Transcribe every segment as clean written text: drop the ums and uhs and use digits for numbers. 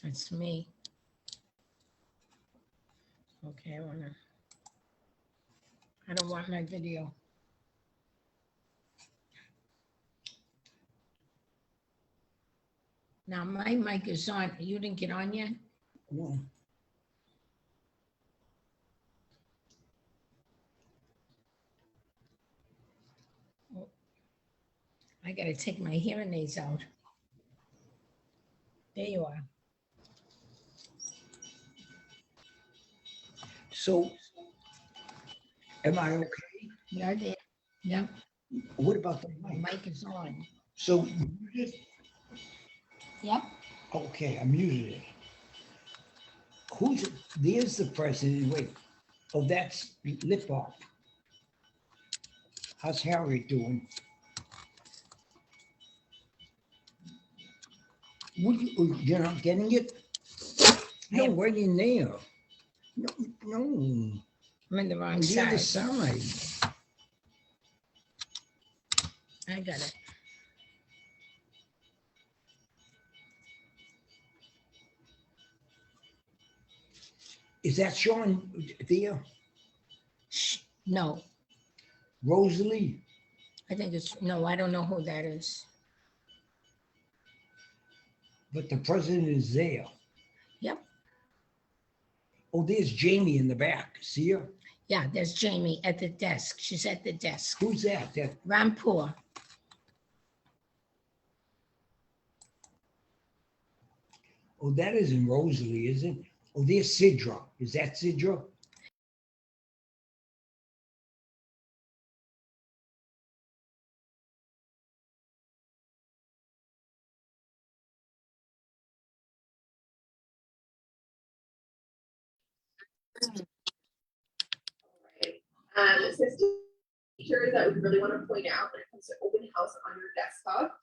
That's me. Okay, I don't want my video. Now my mic is on. You didn't get on yet? No. I gotta take my hearing aids out. There you are. So, am I okay? You're there. Yep, What about the my mic? mic is on. So, muted? Yep. Okay, I muted it. There's the president, wait. Oh, that's lip off. How's Harriet doing? You're not getting it? No, right in there. No, I'm in the on wrong the other side. side. I got it. Is that Sean there? Shh. No, Rosalie? I think it's, no, I don't know who that is. But the president is there. Yep. Oh, there's Jamie in the back. See her? Yeah, there's Jamie at the desk. She's at the desk. Who's that? Rampur. Oh, that isn't Rosalie, is it? Oh, there's Sidra. Is that Sidra? Some features that we really want to point out when it comes to open house on your desktop.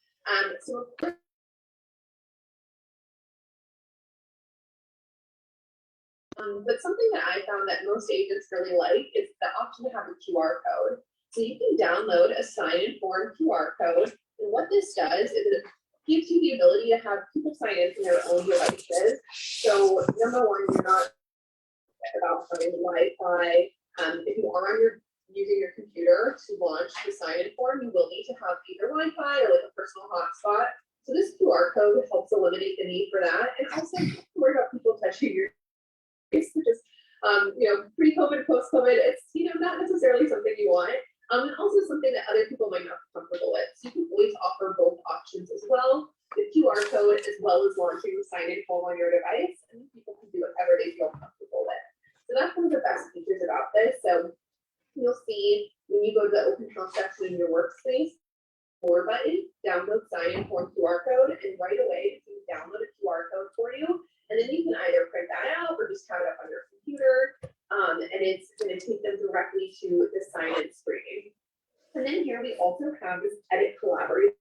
But something that I found that most agents really like is the option to have a QR code. So you can download a sign-in form QR code, and what this does is it gives you the ability to have people sign in from their own devices. So number one, you're not about having Wi-Fi. If you are using your computer to launch the sign-in form, you will need to have either Wi-Fi or like a personal hotspot. So this QR code helps eliminate the need for that, and also don't worry about people touching your face, which is, pre-COVID, post-COVID, it's not necessarily something you want, and also something that other people might not be comfortable with. So you can always offer both options as well, the QR code as well as launching the sign-in form on your device, and people can do whatever they feel comfortable with. So that's one of the best features about this. So you'll see when you go to the open house section in your workspace, more button, download sign-in form QR code, and right away you can download a QR code for you, and then you can either print that out or just have it up on your computer, and it's going to take them directly to the sign-in screen. And then here we also have this edit collaboration.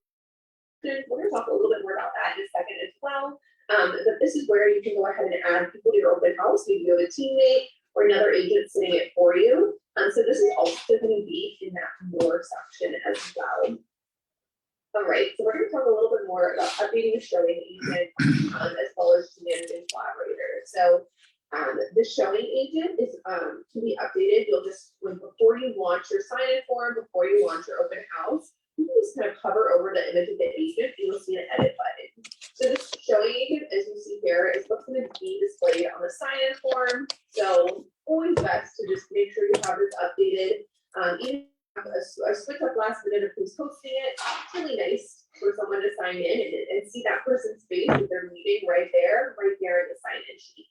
We're going to talk a little bit more about that in a second as well. But this is where you can go ahead and add people to your open house. Maybe you have a teammate or another agent sitting it for you. So this is also going to be in that more section as well. All right, so we're going to talk a little bit more about updating the showing agent as well as managing collaborators. So the showing agent is can be updated. You'll just, before you launch your sign-in form, before you launch your open house, you can just kind of hover over the image of the agent and you'll see an edit button. So this showing agent, as you see here, is what's going to be displayed on the sign-in form. So always best to just make sure you have this updated. Even a switch up last minute of who's hosting it. It's really nice for someone to sign in and see that person's face with their meeting right there in the sign-in sheet.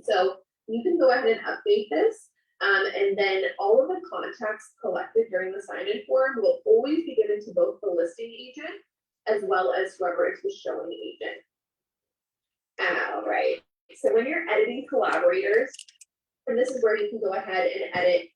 So you can go ahead and update this, and then all of the contacts collected during the sign-in form will always be given to both the listing agent as well as whoever is the showing agent. All right. So when you're editing collaborators, and this is where you can go ahead and edit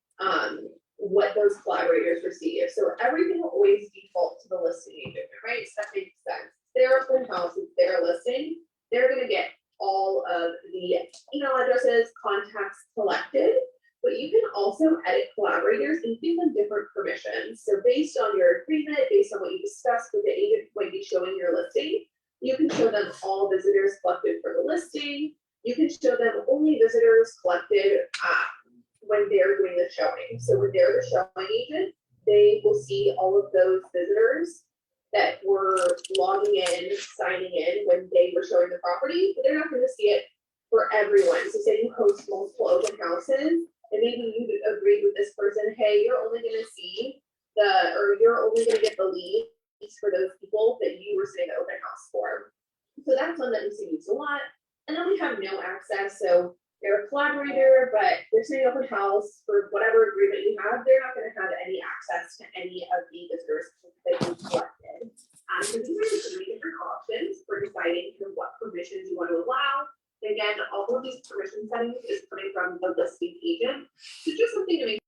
what those collaborators receive. So everything will always default to the listing agent, right? So that makes sense. Their open house, it's their listing. They're going to get all of the email addresses, contacts collected, but you can also edit collaborators and give them different permissions. So based on your agreement, based on what you discussed with the agent who might be showing your listing, You can show them all visitors collected for the listing. You can show them only visitors collected when they're doing the showing. So when they're the showing agent, they will see all of those visitors that were logging in, signing in when they were showing the property, but they're not going to see it for everyone. So say you host multiple open houses, and maybe you agreed with this person, hey, you're only going to see you're only going to get the leads for those people that you were sitting the open house for. So that's one that we see used a lot. And then we have no access. So they're a collaborator, but they're sitting open house for whatever agreement you have. They're not going to have any access to any of the visitors that you collected. So these are the three different options for deciding what permissions you want to allow. Again, all of these permission settings is coming from the listing agent. So just something to make.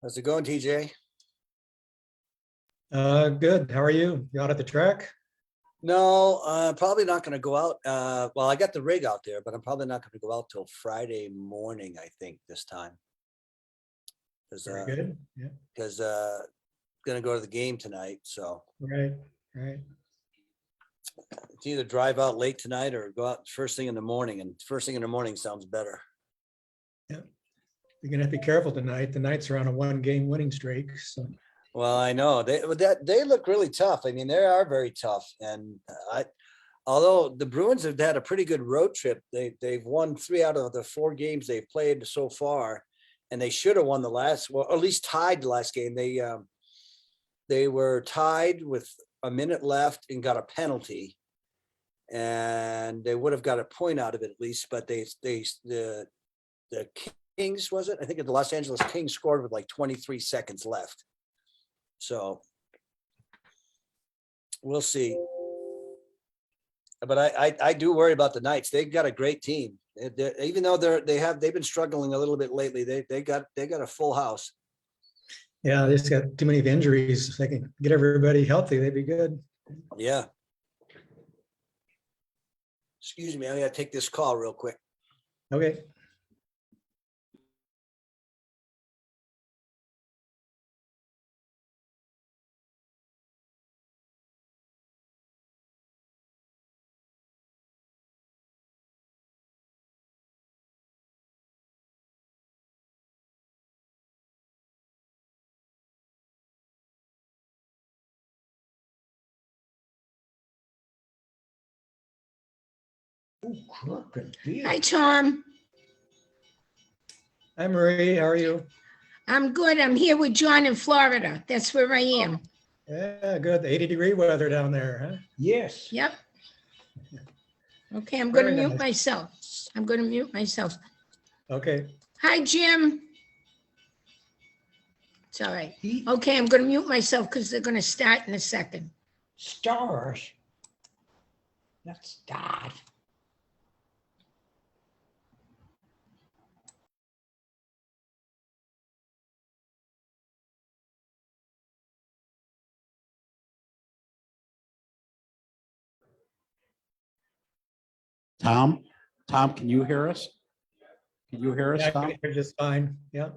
How's it going, TJ? Good. How are you? You out at the track? No, probably not going to go out. Well, I got the rig out there, but I'm probably not going to go out till Friday morning, I think, this time. Very good. Yeah. Because going to go to the game tonight. So Right. Right. It's either drive out late tonight or go out first thing in the morning, and first thing in the morning sounds better. You're gonna have to be careful tonight. The Knights are on a 1-game winning streak, so. Well, I know they look really tough. I mean, they are very tough. And although the Bruins have had a pretty good road trip, they've won 3 out of the 4 games they've played so far, and they should have won the last, well, at least tied the last game. They were tied with a minute left and got a penalty, and they would have got a point out of it at least. But the Kings, was it? I think the Los Angeles Kings scored with like 23 seconds left. So we'll see. But I do worry about the Knights. They've got a great team. Even though they've been struggling a little bit lately, they got a full house. Yeah, they just got too many injuries. If they can get everybody healthy, they'd be good. Yeah. Excuse me, I gotta take this call real quick. Okay. Oh, crooked beer. Hi, Tom. Hi, Marie. How are you? I'm good. I'm here with John in Florida. That's where I am. Yeah, good. The 80-degree weather down there, huh? Yes. Yep. Okay, I'm going to Very mute nice. myself. I'm going to mute myself. Okay. Hi, Jim. It's all right. He Okay, I'm going to mute myself because they're going to start in a second. stars. Not start. Tom, can you hear us? Can you hear us, Yeah, I Tom? can hear just fine. Yeah.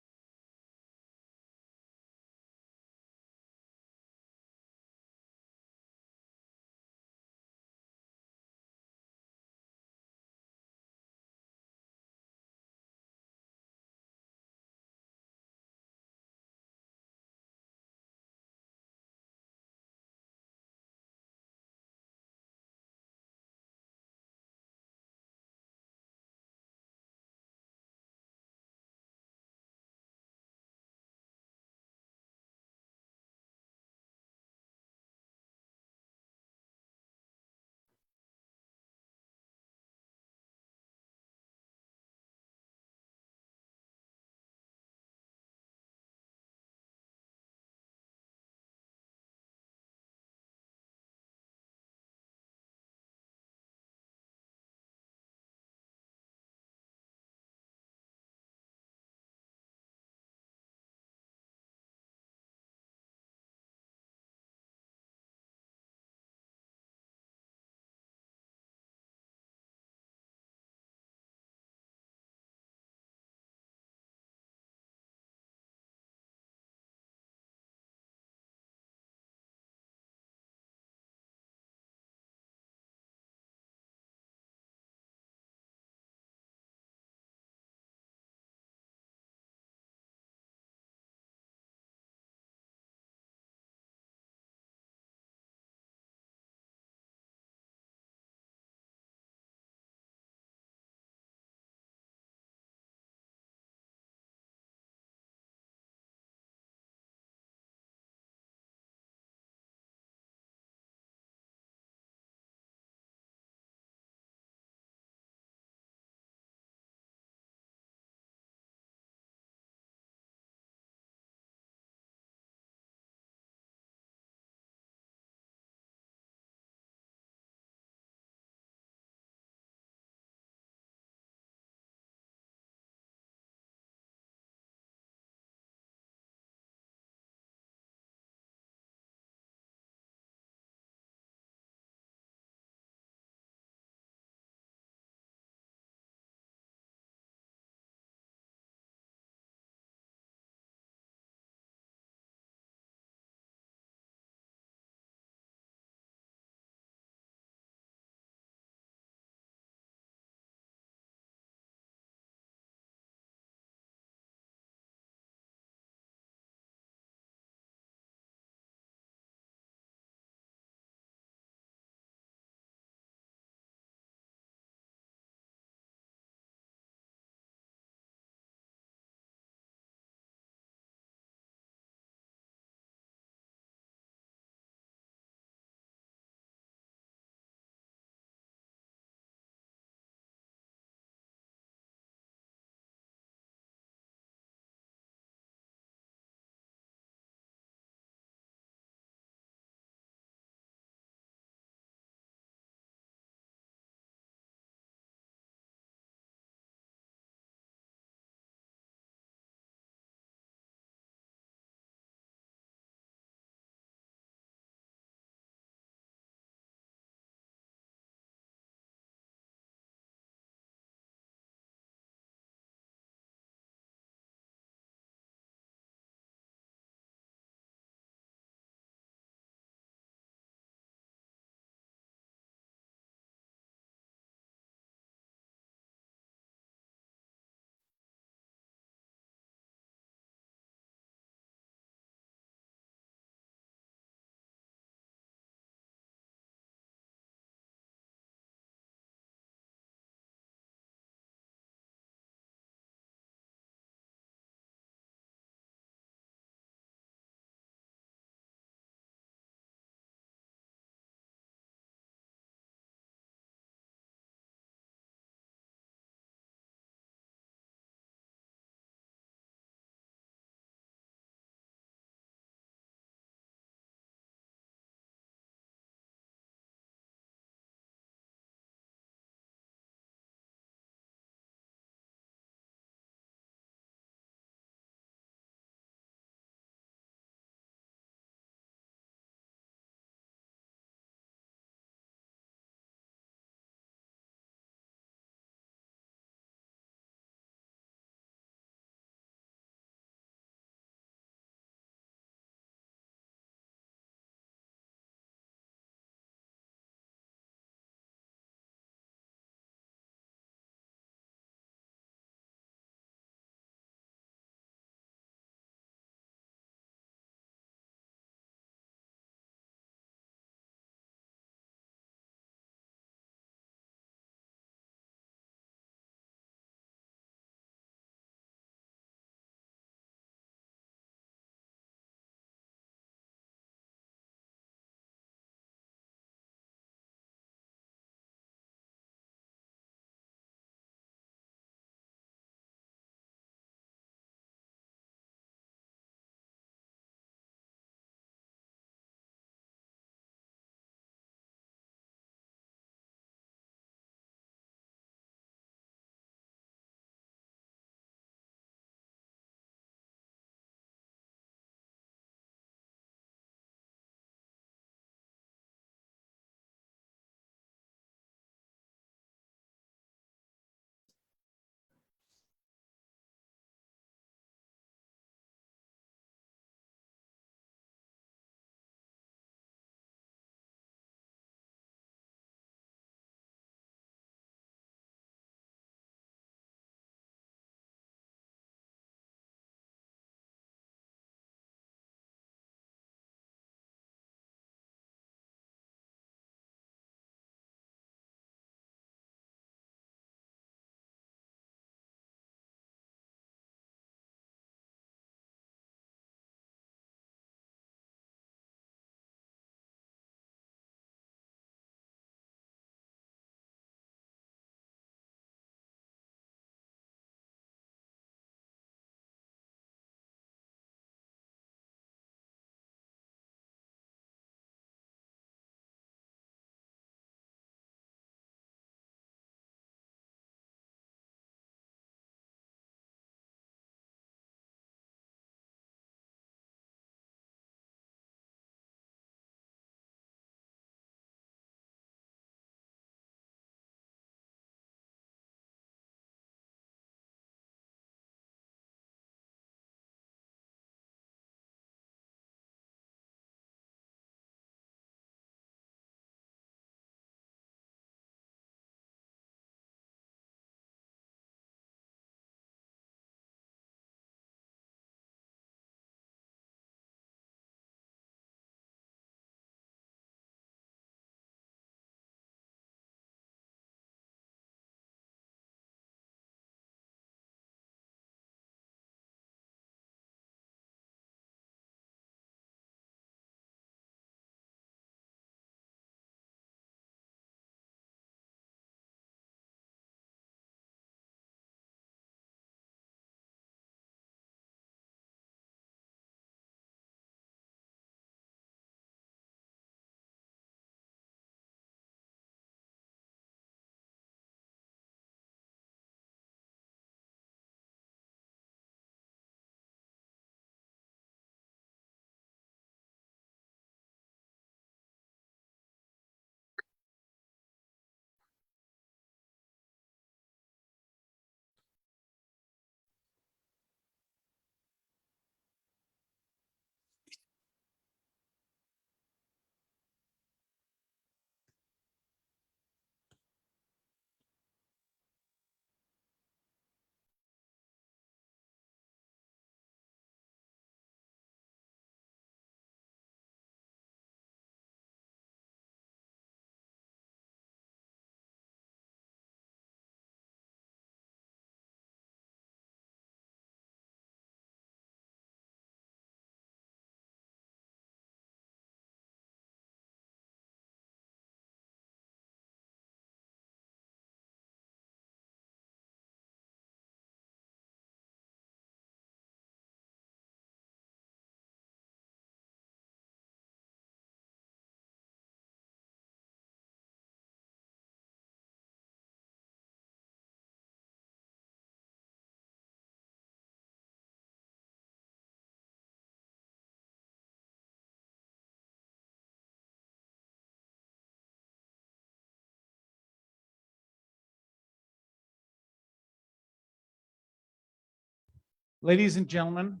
Ladies and gentlemen,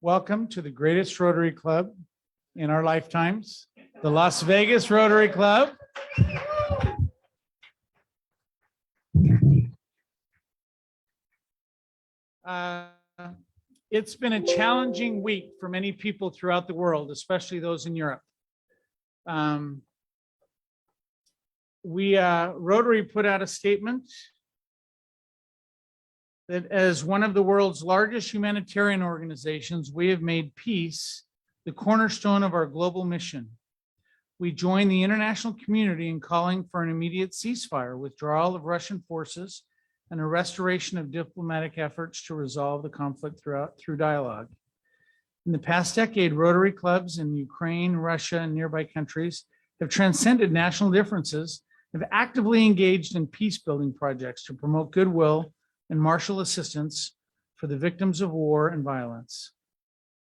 welcome to the greatest Rotary Club in our lifetimes, the Las Vegas Rotary Club. It's been a challenging week for many people throughout the world, especially those in Europe. Rotary put out a statement that as one of the world's largest humanitarian organizations, we have made peace the cornerstone of our global mission. We join the international community in calling for an immediate ceasefire, withdrawal of Russian forces, and a restoration of diplomatic efforts to resolve the conflict through dialogue. In the past decade, Rotary clubs in Ukraine, Russia, and nearby countries have transcended national differences, have actively engaged in peace-building projects to promote goodwill and martial assistance for the victims of war and violence.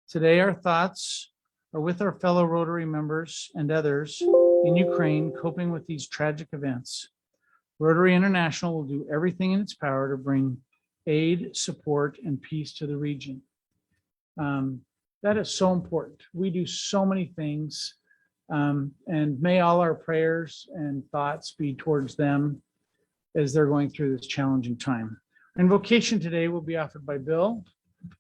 Today, our thoughts are with our fellow Rotary members and others in Ukraine coping with these tragic events. Rotary International will do everything in its power to bring aid, support, and peace to the region. That is so important. We do so many things, and may all our prayers and thoughts be towards them as they're going through this challenging time. Invocation today will be offered by Bill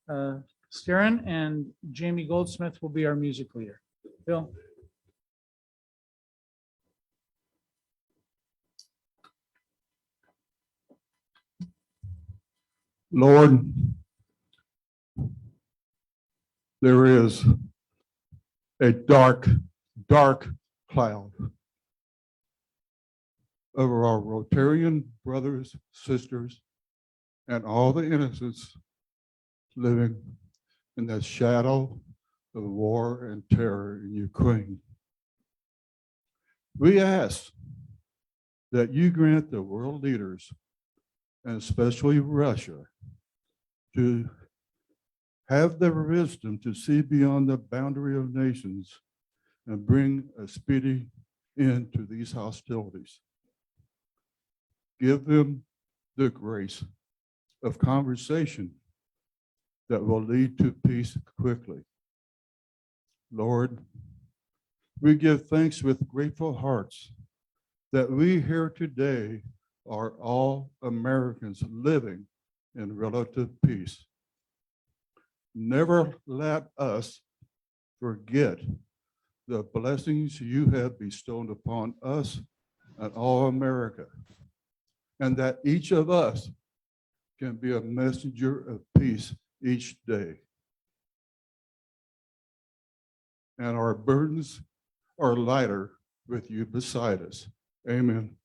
Sterin, and Jamie Goldsmith will be our music leader. Bill. Lord, there is a dark, dark cloud over our Rotarian brothers, sisters, and all the innocents living in the shadow of war and terror in Ukraine. We ask that you grant the world leaders, and especially Russia, to have the wisdom to see beyond the boundary of nations and bring a speedy end to these hostilities. Give them the grace of conversation that will lead to peace quickly. Lord, we give thanks with grateful hearts that we here today are all Americans living in relative peace. Never let us forget the blessings you have bestowed upon us and all America, and that each of us can be a messenger of peace each day. And our burdens are lighter with you beside us. Amen.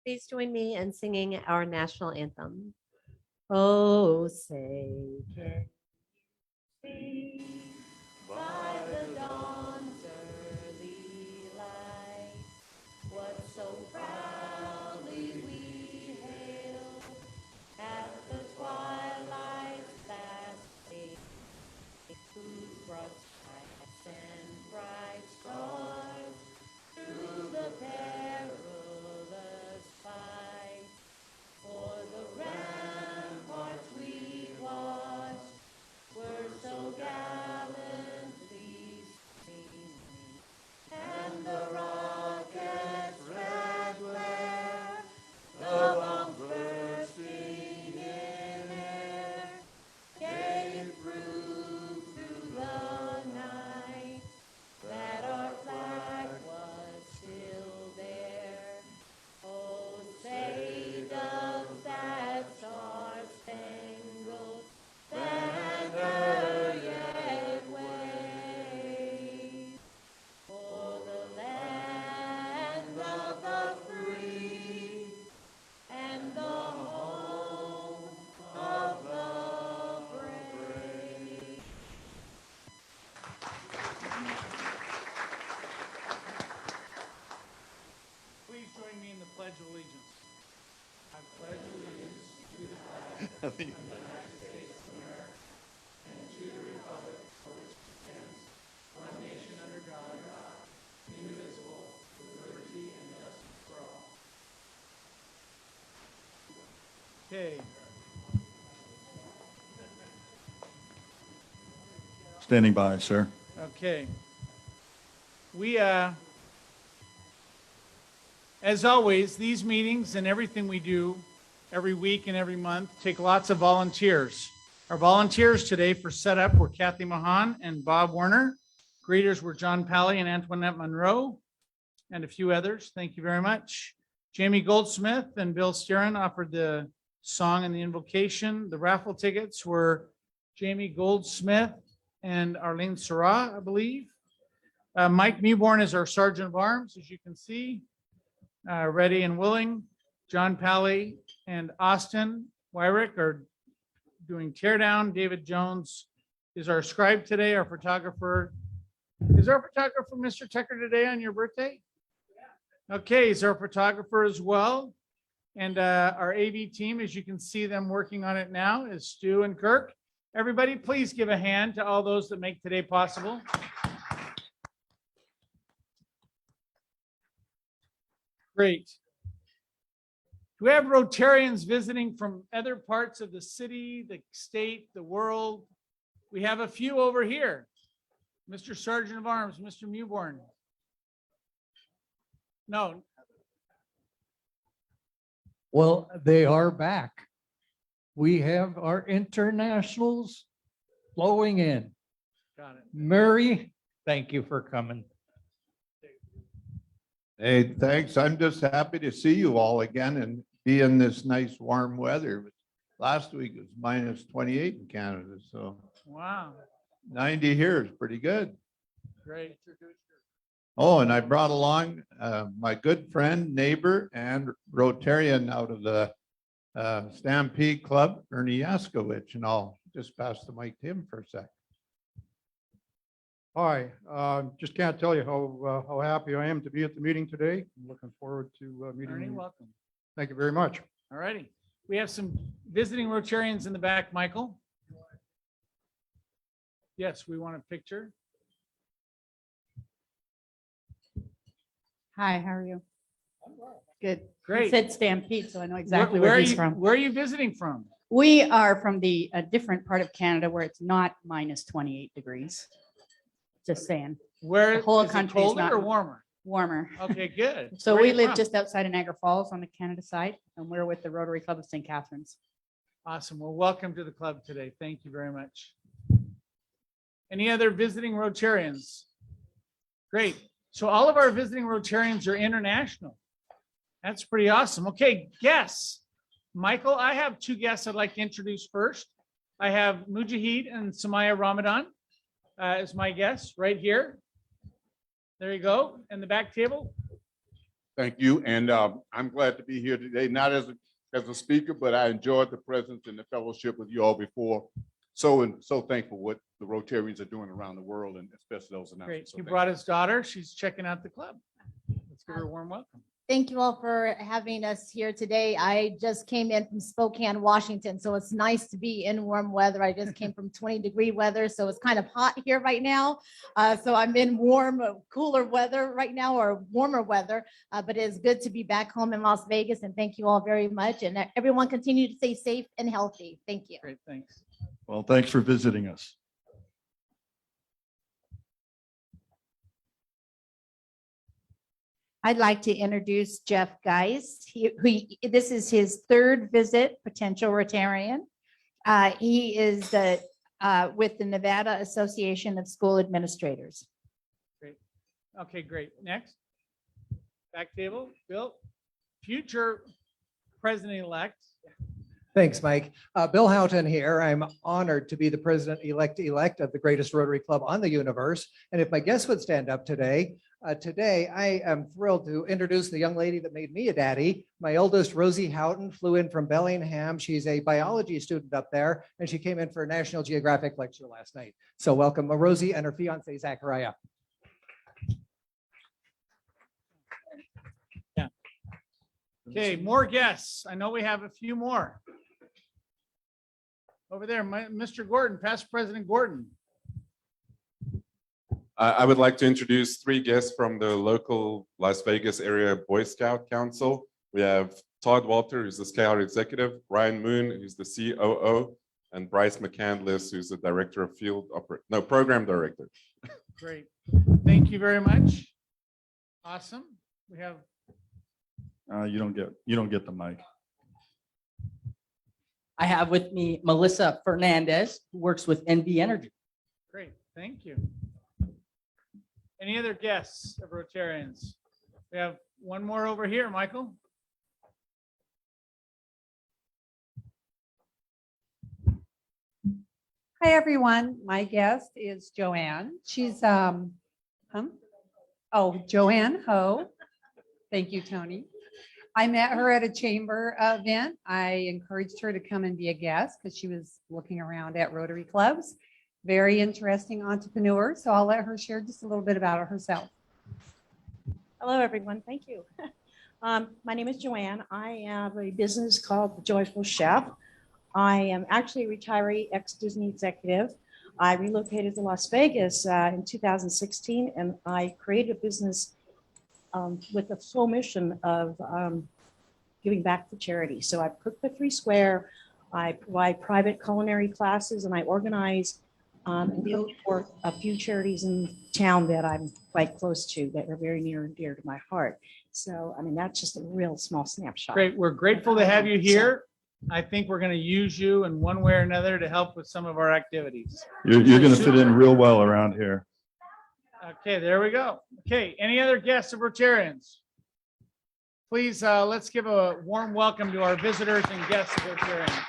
Please join me in singing our national anthem. Oh, say, can you see by the dawn's early light what so proudly we hailed at the twilight's fasting, whose broad stripes and bright stars through the perilous fight for the ramparts we watched were so gallantly seen, and the rocket's red glare, the bombs bursting in air, gave proof through the night that our flag was still there. Oh, say does that star-spangled banner yet wave for the land of the free and the home of the brave? Please join me in the Pledge of Allegiance. I pledge allegiance to the flag Okay. Standing by, sir. Okay. We, as always, these meetings and everything we do every week and every month take lots of volunteers. Our volunteers today for setup were Kathy Mahan and Bob Werner. Greeters were John Pally and Antoinette Monroe, and a few others. Thank you very much. Jamie Goldsmith and Bill Sterin offered the song and the invocation. The raffle tickets were Jamie Goldsmith and Arlene Sarah, I believe. Mike Mewborn is our Sergeant of Arms, as you can see, ready and willing. John Pally and Austin Wyrick are doing teardown. David Jones is our scribe today, our photographer. Is our photographer Mr. Tucker today on your birthday? Okay, he's our photographer as well. And our AV team, as you can see them working on it now, is Stu and Kirk. Everybody, please give a hand to all those that make today possible. Great. Do we have Rotarians visiting from other parts of the city, the state, the world? We have a few over here. Mr. Sergeant of Arms, Mr. Mewborn. No. Well, they are back. We have our internationals flowing in. Got it. Murray, thank you for coming. Hey, thanks. I'm just happy to see you all again and be in this nice warm weather. Last week it was minus 28 in Canada, so Wow, 90 here is pretty good. great. Oh, and I brought along my good friend, neighbor, and Rotarian out of the Stampede Club, Ernie Yaskowicz, and I'll just pass the mic to him for a sec. Hi, just can't tell you how happy I am to be at the meeting today. I'm looking forward to meeting Ernie, you. welcome. Thank you very much. All righty. We have some visiting Rotarians in the back, Michael. Yes, we want a picture. Hi, how are you? Good. Great. It said Stampede, so I know exactly Where where are he's you, from. where are you visiting from? We are from a different part of Canada where it's not minus 28 degrees. Just saying, Where The whole is it country is colder not- or warmer? warmer. Okay, good. So Where are we you live from? just outside of Niagara Falls on the Canada side, and we're with the Rotary Club of St. Catharines. Awesome. Well, welcome to the club today. Thank you very much. Any other visiting Rotarians? Great. So all of our visiting Rotarians are international. That's pretty awesome. Okay, guests. Michael, I have two guests I'd like to introduce first. I have Mujahid and Samaya Ramadan as my guests right here. There you go. And the back table. Thank you, and I'm glad to be here today, not as a speaker, but I enjoyed the presence and the fellowship with you all before. So thankful what the Rotarians are doing around the world, and especially those Great. announcements. So He thank brought his daughter. She's checking out the club. Let's give her a warm welcome. Thank you all for having us here today. I just came in from Spokane, Washington, so it's nice to be in warm weather. I just came from 20-degree weather, so it's kind of hot here right now. So I'm in warm, cooler weather right now, or warmer weather, but it's good to be back home in Las Vegas, and thank you all very much. And everyone continue to stay safe and healthy. Thank you. Great, thanks. Well, thanks for visiting us. I'd like to introduce Jeff Geis. This is his third visit, potential Rotarian. He is with the Nevada Association of School Administrators. Great. Okay, great. Next. Back table, Bill. Future president-elect. Thanks, Mike. Bill Houghton here. I'm honored to be the president-elect of the greatest Rotary Club on the universe. And if my guests would stand up today, I am thrilled to introduce the young lady that made me a daddy. My oldest, Rosie Houghton, flew in from Bellingham. She's a biology student up there, and she came in for a National Geographic lecture last night. So welcome, Rosie and her fiance, Zachariah. Yeah. Okay, more guests. I know we have a few more. Over there, Mr. Gordon, past President Gordon. I would like to introduce three guests from the local Las Vegas area Boy Scout Council. We have Todd Walter, who's the Scout Executive, Ryan Moon, who's the COO, and Bryce McCandless, who's the Director of Program Director. Great. Thank you very much. Awesome. We have, You don't get the mic. I have with me Melissa Fernandez, who works with NV Energy. great. Thank you. Any other guests of Rotarians? We have one more over here, Michael. Hi, everyone. My guest is Joanne. She's, Joanne Ho. Thank you, Tony. I met her at a chamber event. I encouraged her to come and be a guest because she was looking around at Rotary clubs. Very interesting entrepreneur. So I'll let her share just a little bit about herself. Hello, everyone. Thank you. My name is Joanne. I have a business called The Joyful Chef. I am actually a retiree ex-Disney executive. I relocated to Las Vegas in 2016, and I created a business with the sole mission of giving back to charity. So I cook for 3 Square, I provide private culinary classes, and I organize and for a few charities in town that I'm quite close to that are very near and dear to my heart. So, I mean, that's just a real small snapshot. Great. We're grateful to have you here. I think we're going to use you in one way or another to help with some of our activities. You're going to fit in real well around here. Okay, there we go. Okay, any other guests of Rotarians? Please, let's give a warm welcome to our visitors and guests of Rotarians.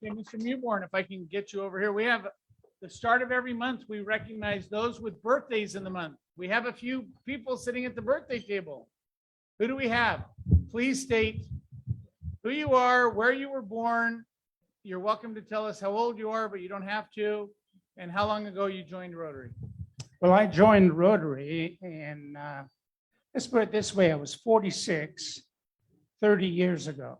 Okay, Mr. Mewborn, if I can get you over here. We have the start of every month. We recognize those with birthdays in the month. We have a few people sitting at the birthday table. Who do we have? Please state who you are, where you were born. You're welcome to tell us how old you are, but you don't have to, and how long ago you joined Rotary. Well, I joined Rotary, and let's put it this way, I was 46, 30 years ago.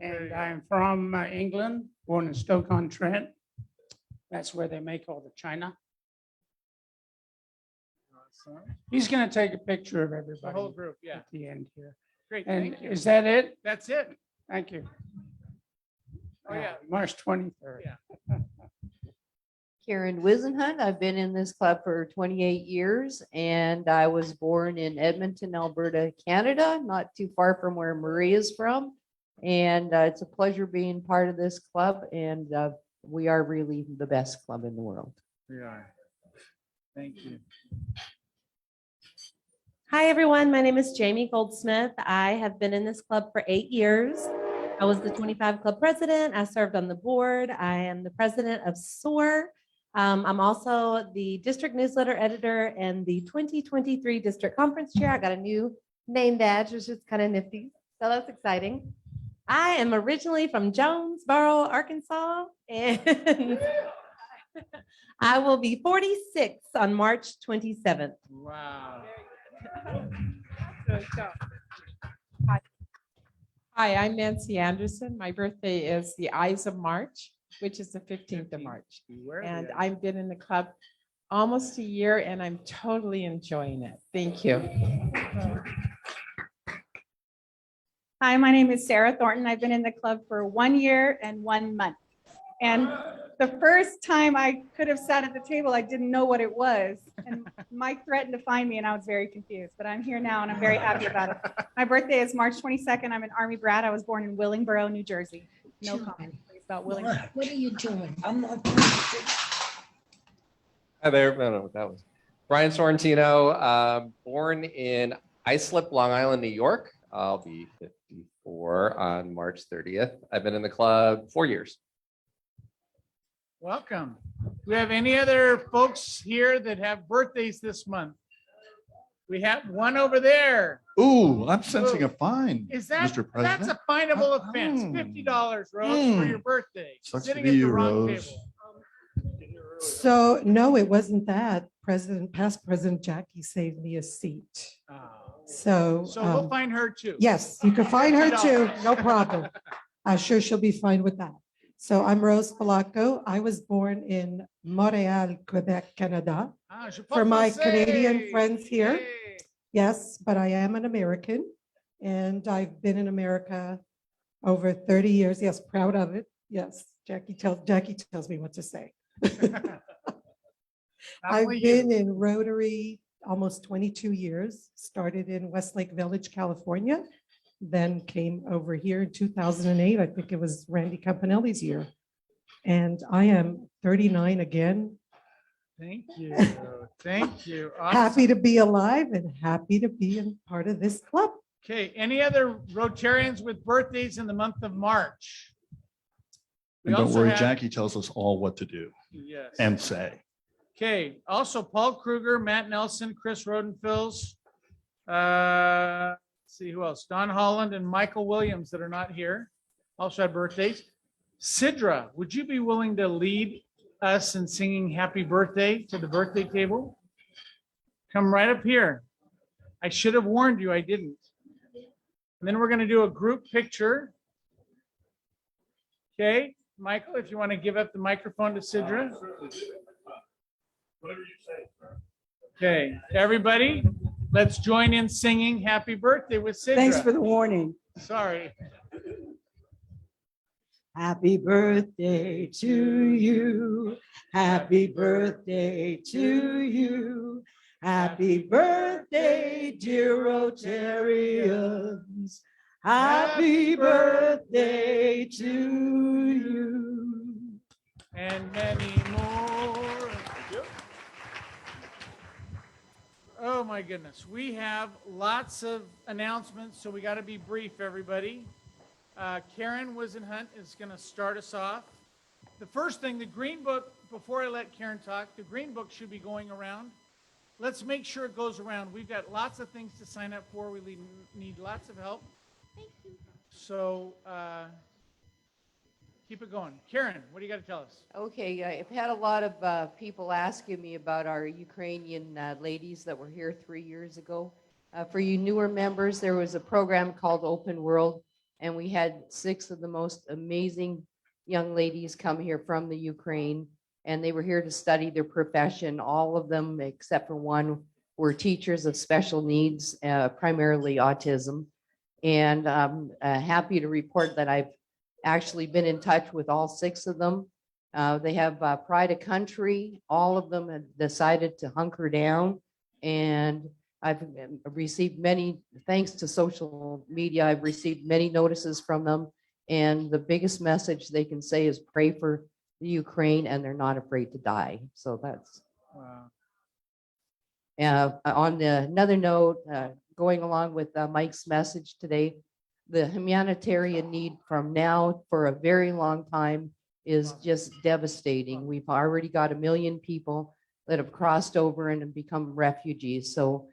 And I'm from England, born in Stoke-on-Trent. That's where they make all the china. He's going to take a picture of everybody. The whole group, yeah. At the end here. Great, And thank you. is that it? That's it. Thank you. Oh, yeah. March 23rd. Yeah. Karen Wisenhunt. I've been in this club for 28 years, and I was born in Edmonton, Alberta, Canada, not too far from where Marie is from. And it's a pleasure being part of this club, and we are really the best club in the world. We are. Thank you. Hi, everyone. My name is Jamie Goldsmith. I have been in this club for 8 years. I was the 25 club president. I served on the board. I am the president of SOAR. I'm also the district newsletter editor and the 2023 district conference chair. I got a new name badge, which is kind of nifty. So that's exciting. I am originally from Jonesboro, Arkansas, and I will be 46 on March 27th. Wow. Hi, I'm Nancy Anderson. My birthday is the Ides of March, which is the 15th of March. And I've been in the club almost a year and I'm totally enjoying it. Thank you. Hi, my name is Sarah Thornton. I've been in the club for 1 year and 1 month. And the first time I could have sat at the table, I didn't know what it was. And Mike threatened to find me and I was very confused, but I'm here now and I'm very happy about it. My birthday is March 22nd. I'm an Army brat. I was born in Willingboro, New Jersey. No comment please, about Willingboro. What are you doing? I'm not. Hi there. No, that was Brian Sorrentino, born in Islip, Long Island, New York. I'll be 54 on March 30th. I've been in the club 4 years. Welcome. Do we have any other folks here that have birthdays this month? We have one over there. Ooh, I'm sensing a fine, Is that, Mr. President. that's a finable offense, $50, Rose, for your birthday. Sucks to Sitting be at the you, wrong Rose. table. So no, it wasn't that. Past President Jackie saved me a seat. So. So we'll find her too. Yes, you can find her too. $50. No problem. I'm sure she'll be fine with that. So I'm Rose Polacco. I was born in Montreal, Quebec, Canada. Je For my pense. Canadian friends here. Yes, but I am an American and I've been in America over 30 years. Yes, proud of it. Yes, Jackie tells me what to say. I've only been in Rotary almost 22 years, started in Westlake Village, California, then came over here in 2008. I think it was Randy Campanelli's year. And I am 39 again. Thank you. Thank you. Happy Awesome. to be alive and happy to be a part of this club. Okay, any other Rotarians with birthdays in the month of March? We And don't also worry, have- Jackie tells us all what to do Yes. and say. Okay, also Paul Kruger, Matt Nelson, Chris Rodenfils. Let's see who else? Don Holland and Michael Williams that are not here. Also had birthdays. Sidra, would you be willing to lead us in singing happy birthday to the birthday table? Come right up here. I should have warned you, I didn't. And then we're going to do a group picture. Okay, Michael, if you want to give up the microphone to Sidra. Okay, everybody, let's join in singing happy birthday with Sidra. Thanks for the warning. Sorry. Happy birthday to you. Happy birthday to you. Happy birthday, dear Rotarians. Happy birthday to you. And many more. Oh my goodness, we have lots of announcements, so we got to be brief, everybody. Karen Wisenhunt is going to start us off. The first thing, the Green Book, before I let Karen talk, the Green Book should be going around. Let's make sure it goes around. We've got lots of things to sign up for. We need lots of help. Thank you. So keep it going. Karen, what do you got to tell us? Okay, I've had a lot of people asking me about our Ukrainian ladies that were here 3 years ago. For you newer members, there was a program called Open World, and we had 6 of the most amazing young ladies come here from the Ukraine, and they were here to study their profession. All of them, except for one, were teachers of special needs, primarily autism. And I'm happy to report that I've actually been in touch with all 6 of them. They have pride of country. All of them have decided to hunker down. And I've received many, thanks to social media, I've received many notices from them. And the biggest message they can say is pray for the Ukraine, and they're not afraid to die. So that's. Wow. On another note, going along with Mike's message today, the humanitarian need from now for a very long time is just devastating. We've already got 1 million people that have crossed over and have become refugees. So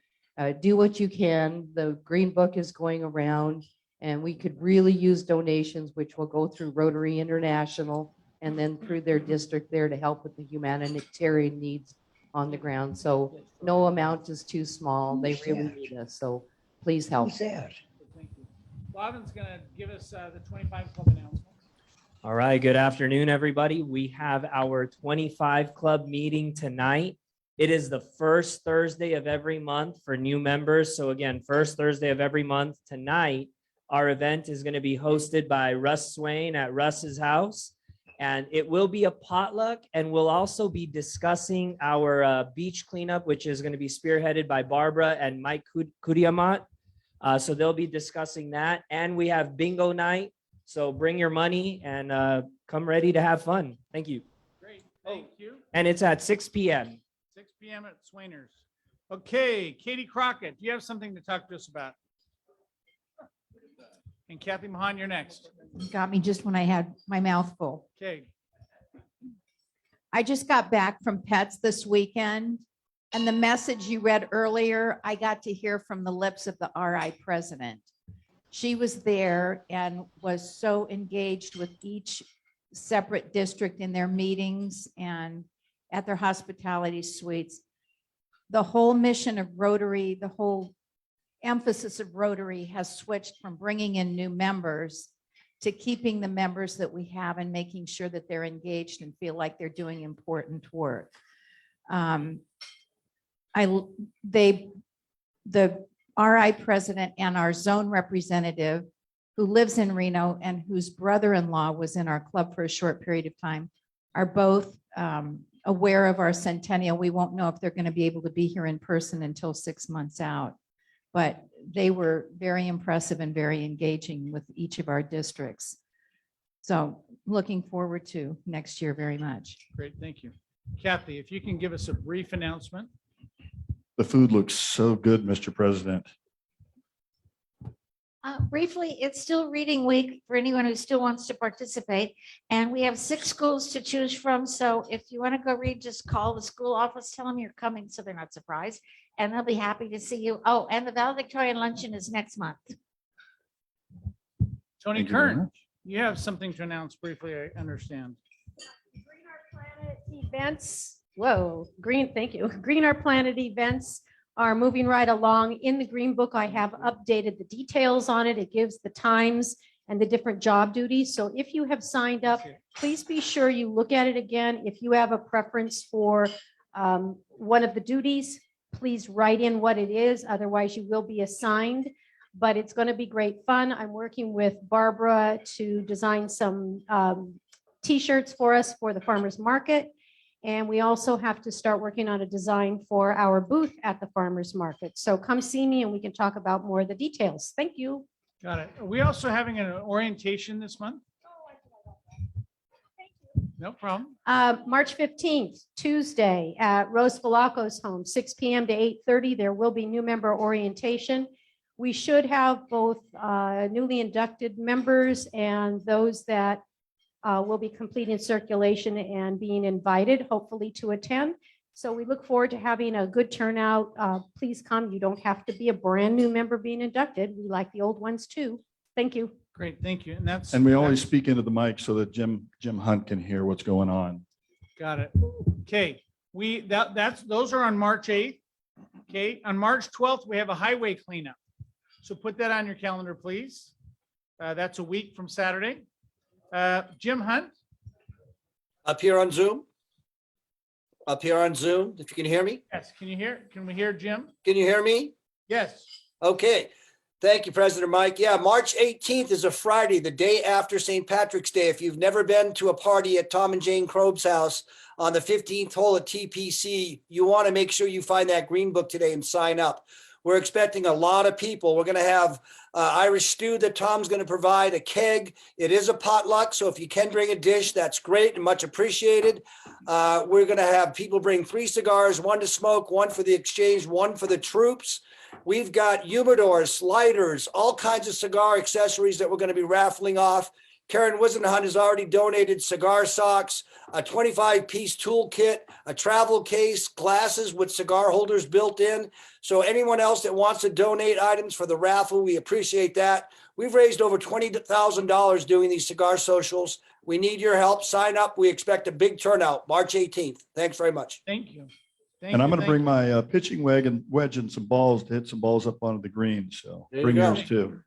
do what you can. The Green Book is going around, and we could really use donations, which will go through Rotary International and then through their district there to help with the humanitarian needs on the ground. So no amount is too small. They really need us. So please help. Who's that? Thank you. Bobbin's going to give us the 25 Club announcements. All right, good afternoon, everybody. We have our 25 Club meeting tonight. It is the first Thursday of every month for new members. So again, first Thursday of every month tonight, our event is going to be hosted by Russ Swain at Russ's house. And it will be a potluck, and we'll also be discussing our beach cleanup, which is going to be spearheaded by Barbara and Mike Kudiamat. So they'll be discussing that. And we have bingo night. So bring your money and come ready to have fun. Thank you. Great, thank you. And it's at 6 p.m. 6 p.m. at Swainers. Okay, Katie Crockett, do you have something to talk to us about? And Kathy Mahan, you're next. You got me just when I had my mouth full. Okay. I just got back from Pets this weekend, and the message you read earlier, I got to hear from the lips of the RI president. She was there and was so engaged with each separate district in their meetings and at their hospitality suites. The whole mission of Rotary, the whole emphasis of Rotary has switched from bringing in new members to keeping the members that we have and making sure that they're engaged and feel like they're doing important work. They the RI president and our zone representative who lives in Reno and whose brother-in-law was in our club for a short period of time are both aware of our centennial. We won't know if they're going to be able to be here in person until 6 months out. But they were very impressive and very engaging with each of our districts. So looking forward to next year very much. Great, thank you. Kathy, if you can give us a brief announcement. The food looks so good, Mr. President. Briefly, it's still reading week for anyone who still wants to participate. And we have 6 schools to choose from. So if you want to go read, just call the school office, tell them you're coming so they're not surprised. And they'll be happy to see you. Oh, and the valedictorian luncheon is next month. Tony Thank you very Kern, much. you have something to announce briefly, I understand. Events, thank you. Green Our Planet events are moving right along. In the Green Book, I have updated the details on it. It gives the times and the different job duties. So if you have signed up, please be sure you look at it again. If you have a preference for one of the duties, please write in what it is. Otherwise, you will be assigned. But it's going to be great fun. I'm working with Barbara to design some T-shirts for us for the farmers market. And we also have to start working on a design for our booth at the farmers market. So come see me and we can talk about more of the details. Thank you. Got it. Are we also having an orientation this month? No problem. March 15th, Tuesday at Rose Valaco's home, 6 p.m. to 8:30. There will be new member orientation. We should have both newly inducted members and those that will be completing circulation and being invited, hopefully, to attend. So we look forward to having a good turnout. Please come. You don't have to be a brand new member being inducted. We like the old ones too. Thank you. Great, thank you. And we always speak into the mic so that Jim Hunt can hear what's going on. Got it. Okay, those are on March 8th. Okay, on March 12th, we have a highway cleanup. So put that on your calendar, please. That's a week from Saturday. Jim Hunt? Up here on Zoom? Up here on Zoom, if you can hear me? Yes, can we hear Jim? Can you hear me? Yes. Okay. Thank you, President Mike. Yeah, March 18th is a Friday, the day after St. Patrick's Day. If you've never been to a party at Tom and Jane Krob's house on the 15th hole at TPC, you want to make sure you find that green book today and sign up. We're expecting a lot of people. We're going to have Irish stew that Tom's going to provide, a keg. It is a potluck, so if you can bring a dish, that's great and much appreciated. We're going to have people bring 3 cigars, 1 to smoke, 1 for the exchange, 1 for the troops. We've got humidors, lighters, all kinds of cigar accessories that we're going to be raffling off. Karen Wisenhunt has already donated cigar socks, a 25-piece toolkit, a travel case, glasses with cigar holders built in. So anyone else that wants to donate items for the raffle, we appreciate that. We've raised over $20,000 doing these cigar socials. We need your help. Sign up. We expect a big turnout, March 18th. Thanks very much. Thank you. And I'm going to bring my pitching wedge and some balls to hit some balls up onto the green. So There you bring go. yours too.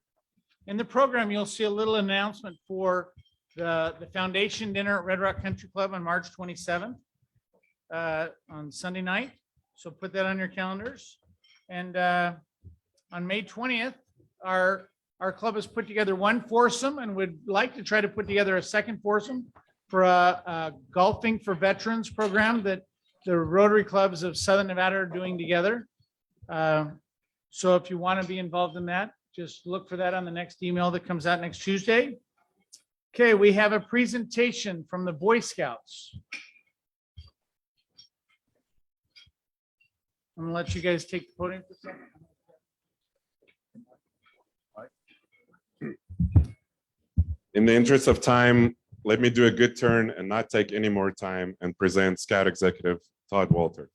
In the program, you'll see a little announcement for the foundation dinner at Red Rock Country Club on March 27th on Sunday night. So put that on your calendars. And on May 20th, our club has put together 1 foursome and would like to try to put together a 2nd foursome for a golfing for veterans program that the Rotary clubs of Southern Nevada are doing together. So if you want to be involved in that, just look for that on the next email that comes out next Tuesday. Okay, we have a presentation from the Boy Scouts. I'm gonna let you guys take the podium for a second. In the interest of time, let me do a good turn and not take any more time and present Scout Executive Todd Walter.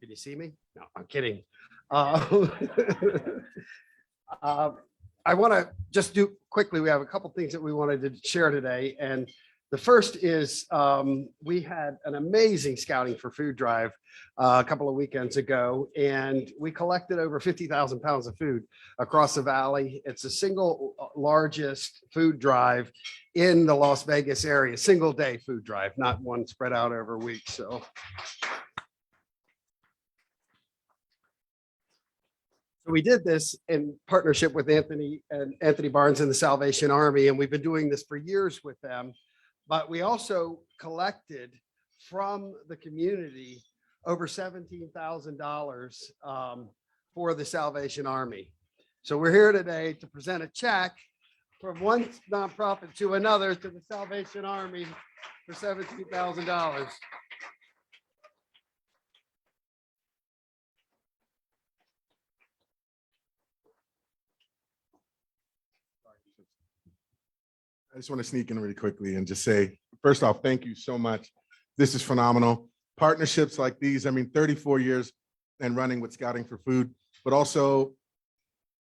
Can you see me? No, I'm kidding. I want to just do quickly. We have a couple things that we wanted to share today. And the first is we had an amazing Scouting for Food drive a couple of weekends ago, and we collected over 50,000 pounds of food across the valley. It's a single largest food drive in the Las Vegas area, single day food drive, not one spread out over weeks. So we did this in partnership with Anthony Barnes and the Salvation Army, and we've been doing this for years with them. But we also collected from the community over $17,000 for the Salvation Army. So we're here today to present a check from one nonprofit to another to the Salvation Army for $17,000. I just want to sneak in really quickly and just say, first off, thank you so much. This is phenomenal. Partnerships like these, I mean, 34 years and running with Scouting for Food, but also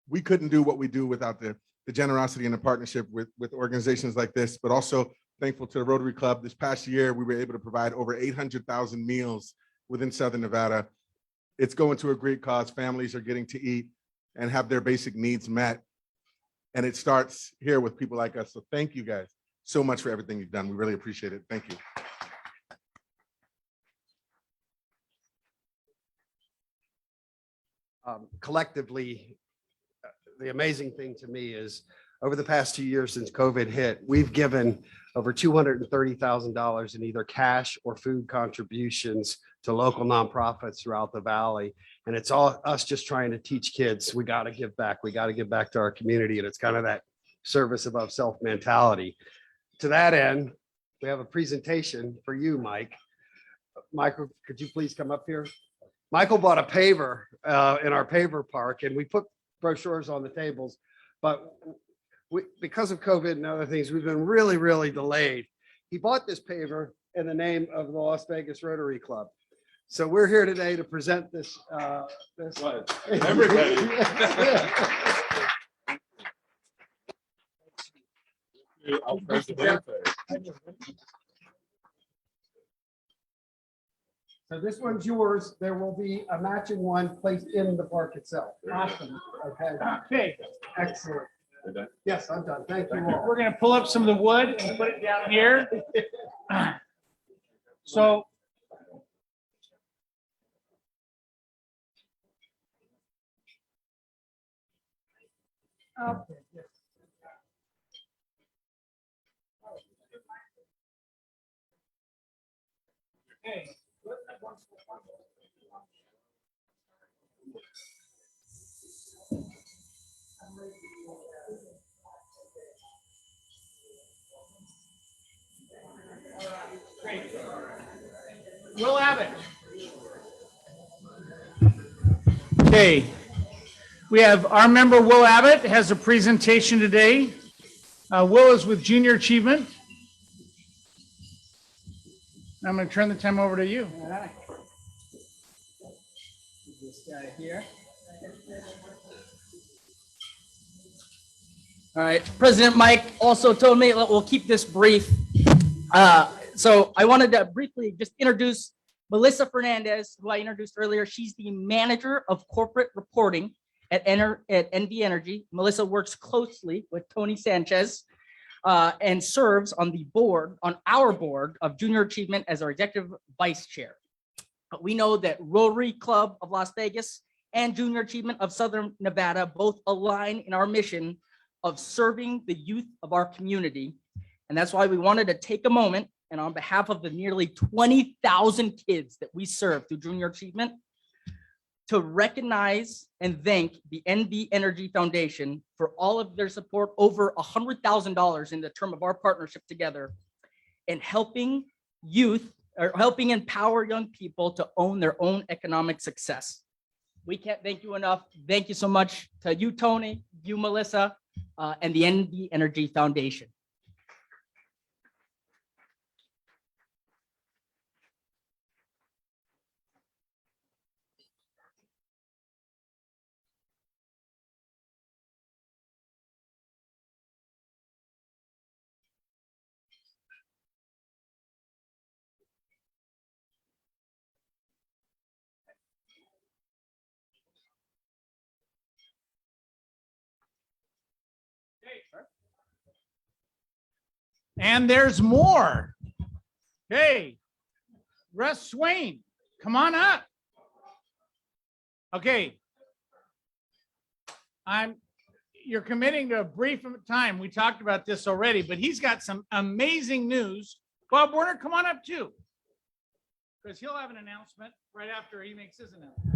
we couldn't do what we do without the generosity and the partnership with organizations like this, but also thankful to the Rotary Club. This past year, we were able to provide over 800,000 meals within Southern Nevada. It's going to a great cause. Families are getting to eat and have their basic needs met. And it starts here with people like us. So thank you guys so much for everything you've done. We really appreciate it. Thank you. Collectively, the amazing thing to me is over the past 2 years since COVID hit, we've given over $230,000 in either cash or food contributions to local nonprofits throughout the valley. And it's all us just trying to teach kids, we got to give back. We got to give back to our community. And it's kind of that service above self mentality. To that end, we have a presentation for you, Mike. Michael, could you please come up here? Michael bought a paver in our paver park, and we put brochures on the tables, but because of COVID and other things, we've been really, really delayed. He bought this paver in the name of the Las Vegas Rotary Club. So we're here today to present this. Everybody. I'll press the button. So this one's yours. There will be a matching one placed in the park itself. Awesome. Okay. Okay, Excellent. Yes, I'm done. Thank you all. we're gonna pull up some of the wood and put it down here. So okay. Great. Will Abbott. Okay. We have our member Will Abbott has a presentation today. Will is with Junior Achievement. I'm going to turn the time over to you. All right. This guy here. All right. President Mike also told me that we'll keep this brief. So I wanted to briefly just introduce Melissa Fernandez, who I introduced earlier. She's the manager of corporate reporting at NV Energy. Melissa works closely with Tony Sanchez and serves on the board, on our board of Junior Achievement as our executive vice chair. But we know that Rotary Club of Las Vegas and Junior Achievement of Southern Nevada both align in our mission of serving the youth of our community. And that's why we wanted to take a moment and on behalf of the nearly 20,000 kids that we serve through Junior Achievement to recognize and thank the NV Energy Foundation for all of their support, over $100,000 in the term of our partnership together, in helping youth or helping empower young people to own their own economic success. We can't thank you enough. Thank you so much to you, Tony, you, Melissa, and the NV Energy Foundation. And there's more. Hey, Russ Swain, come on up. Okay. You're committing to a brief time. We talked about this already, but he's got some amazing news. Bob Warner, come on up too. Because he'll have an announcement right after he makes his announcement.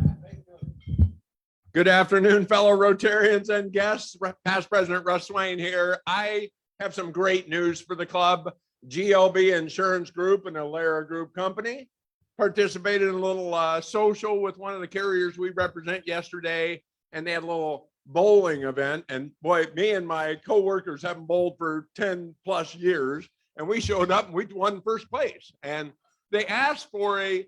Good afternoon, fellow Rotarians and guests. Past President Russ Swain here. I have some great news for the club. GLB Insurance Group and Alara Group Company participated in a little social with one of the carriers we represent yesterday, and they had a little bowling event. And boy, me and my coworkers haven't bowled for 10 plus years, and we showed up and we won first place. And they asked for a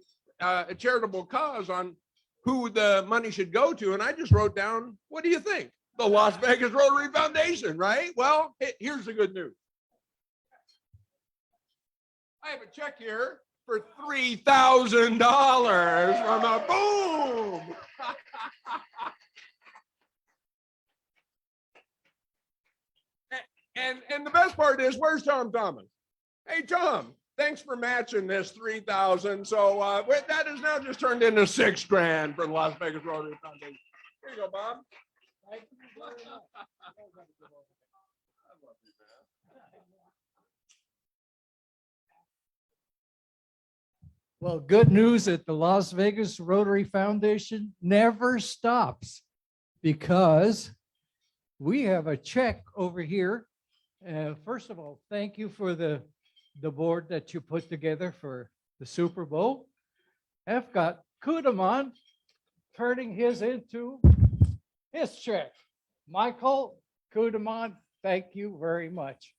charitable cause on who the money should go to, and I just wrote down, what do you think? The Las Vegas Rotary Foundation, right? Well, here's the good news. I have a check here for $3,000 from a boom. And the best part is, where's Tom Thomas? Hey, Tom, thanks for matching this 3,000. So that is now just turned into $6,000 from Las Vegas Rotary Foundation. Here you go, Bob. Well, good news that the Las Vegas Rotary Foundation never stops, because we have a check over here. First of all, thank you for the board that you put together for the Super Bowl. I've got Kudamon turning his into his check. Michael Kudamon, thank you very much.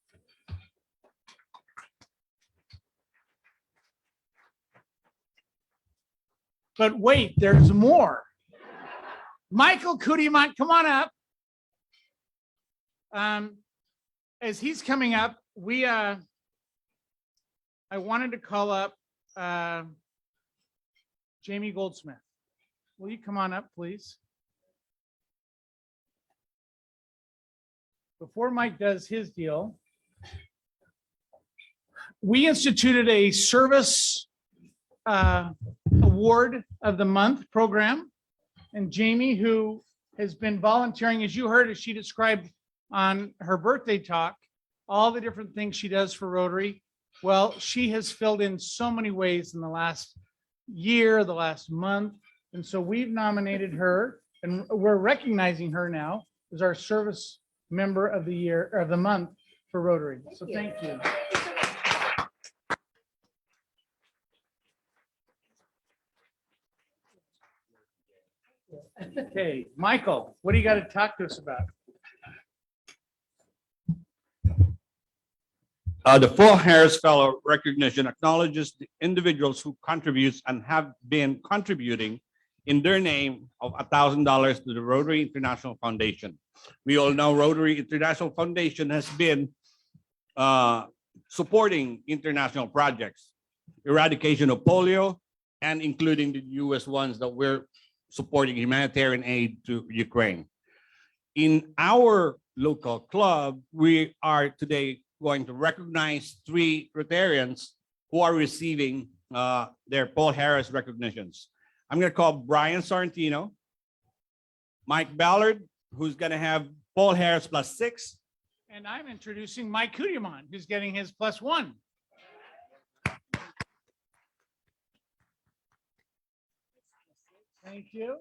But wait, there's more. Michael Kudimont, come on up. As he's coming up, I wanted to call up Jamie Goldsmith. Will you come on up, please? Before Mike does his deal, we instituted a service award of the month program. And Jamie, who has been volunteering, as you heard, as she described on her birthday talk, all the different things she does for Rotary. Well, she has filled in so many ways in the last year, the last month. And so we've nominated her, and we're recognizing her now as our service member of the year, or of the month for Rotary. So thank you. Okay, Michael, what do you got to talk to us about? The Full Harris Fellow recognition acknowledges the individuals who contribute and have been contributing in their name of $1,000 to the Rotary International Foundation. We all know Rotary International Foundation has been supporting international projects, eradication of polio, and including the US ones that we're supporting humanitarian aid to Ukraine. In our local club, we are today going to recognize 3 Rotarians who are receiving their Paul Harris recognitions. I'm going to call Brian Sorrentino, Mike Ballard, who's going to have Paul Harris +6. And I'm introducing Mike Kudimon, who's getting his +1. Thank you.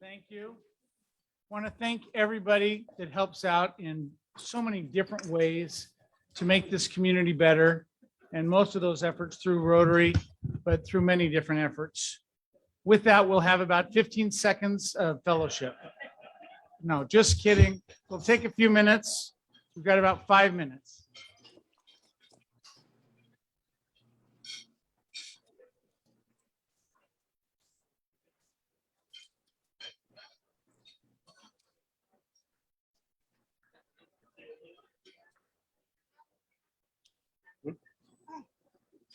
Thank you. Want to thank everybody that helps out in so many different ways to make this community better. And most of those efforts through Rotary, but through many different efforts. With that, we'll have about 15 seconds of fellowship. No, just kidding. We'll take a few minutes. We've got about 5 minutes.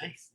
Nice.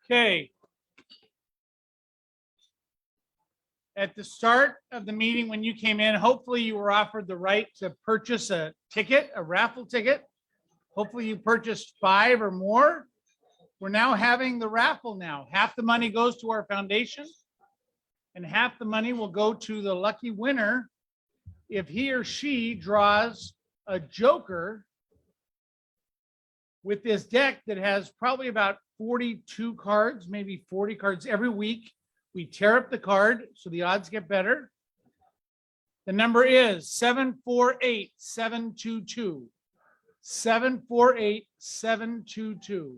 Okay. At the start of the meeting, when you came in, hopefully you were offered the right to purchase a ticket, a raffle ticket. Hopefully you purchased 5 or more. We're now having the raffle now. Half the money goes to our foundation and half the money will go to the lucky winner if he or she draws a joker with this deck that has probably about 42 cards, maybe 40 cards every week. We tear up the card so the odds get better. The number is 748-722. 748-722.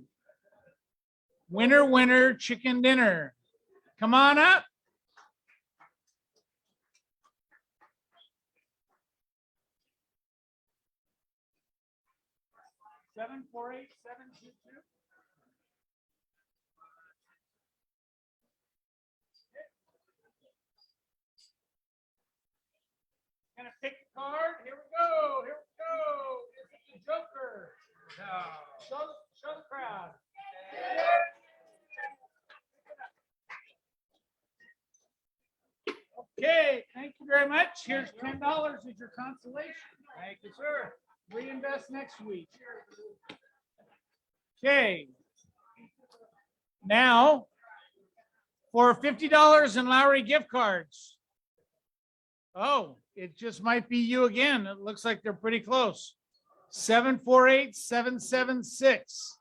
Winner, winner, chicken dinner. Come on up. 748-722. Gonna pick a card. Here we go. Here we go. Is it the Joker? No. Show the crowd. Okay, thank you very much. Here's $10 as your consolation. Thank you, sir. Reinvest next week. Okay. Now, for $50 in Lowry gift cards. Oh, it just might be you again. It looks like they're pretty close. 748-776.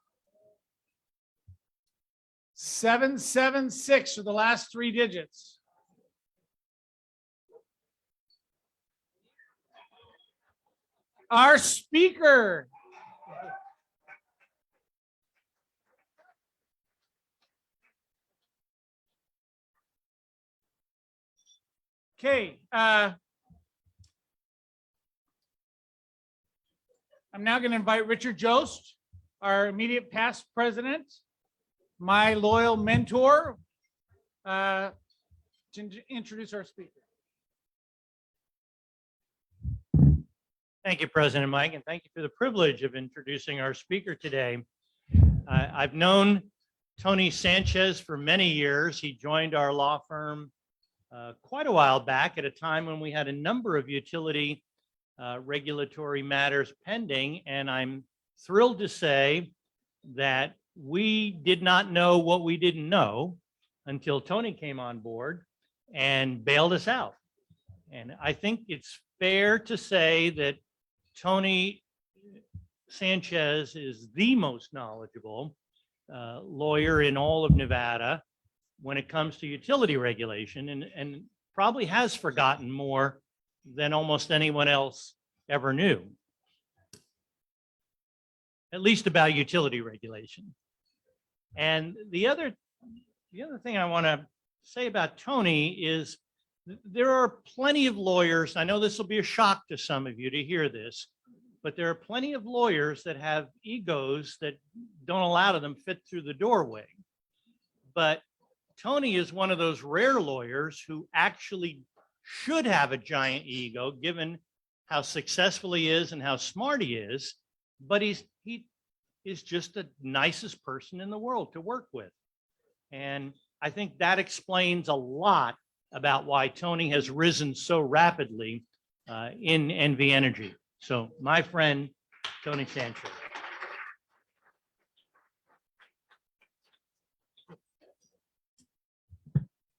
776 are the last 3 digits. Our speaker. Okay. I'm now going to invite Richard Jost, our immediate past president, my loyal mentor, to introduce our speaker. Thank you, President Mike, and thank you for the privilege of introducing our speaker today. I've known Tony Sanchez for many years. He joined our law firm quite a while back at a time when we had a number of utility regulatory matters pending, and I'm thrilled to say that we did not know what we didn't know until Tony came on board and bailed us out. And I think it's fair to say that Tony Sanchez is the most knowledgeable lawyer in all of Nevada when it comes to utility regulation, and probably has forgotten more than almost anyone else ever knew, at least about utility regulation. And the other thing I want to say about Tony is there are plenty of lawyers. I know this will be a shock to some of you to hear this, but there are plenty of lawyers that have egos that don't allow them fit through the doorway. But Tony is one of those rare lawyers who actually should have a giant ego, given how successful he is and how smart he is. But he is just the nicest person in the world to work with. And I think that explains a lot about why Tony has risen so rapidly in NV Energy. So my friend, Tony Sanchez.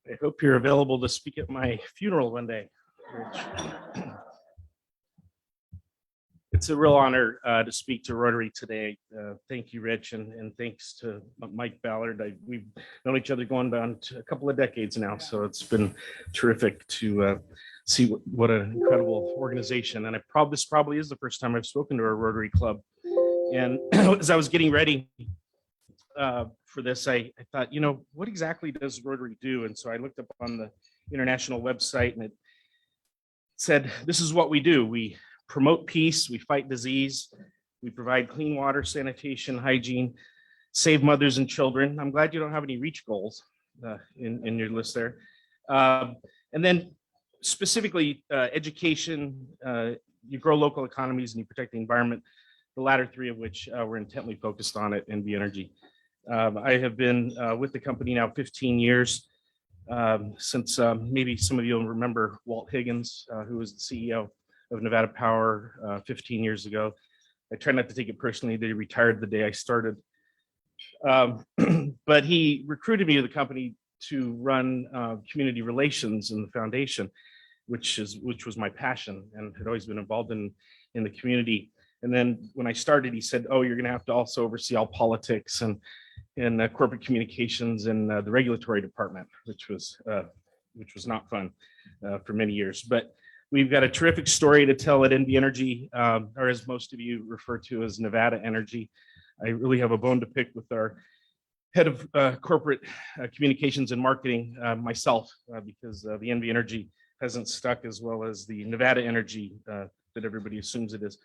I hope you're available to speak at my funeral one day. It's a real honor to speak to Rotary today. Thank you, Rich, and thanks to Mike Ballard. We've known each other going down to a couple of decades now, so it's been terrific to see what an incredible organization. And this probably is the first time I've spoken to a Rotary Club. And as I was getting ready for this, I thought, what exactly does Rotary do? And so I looked up on the international website, and it said, this is what we do. We promote peace, we fight disease, we provide clean water, sanitation, hygiene, save mothers and children. I'm glad you don't have any REACH goals in your list there. And then specifically education, you grow local economies and you protect the environment, the latter 3 of which we're intently focused on at NV Energy. I have been with the company now 15 years. Since maybe some of you will remember Walt Higgins, who was the CEO of Nevada Power 15 years ago. I try not to take it personally that he retired the day I started. But he recruited me to the company to run community relations in the foundation, which was my passion and had always been involved in the community. And then when I started, he said, "Oh, you're going to have to also oversee all politics and corporate communications and the regulatory department," which was not fun for many years. But we've got a terrific story to tell at NV Energy, or as most of you refer to as Nevada Energy. I really have a bone to pick with our head of corporate communications and marketing, myself, because the NV Energy hasn't stuck as well as the Nevada Energy that everybody assumes it is.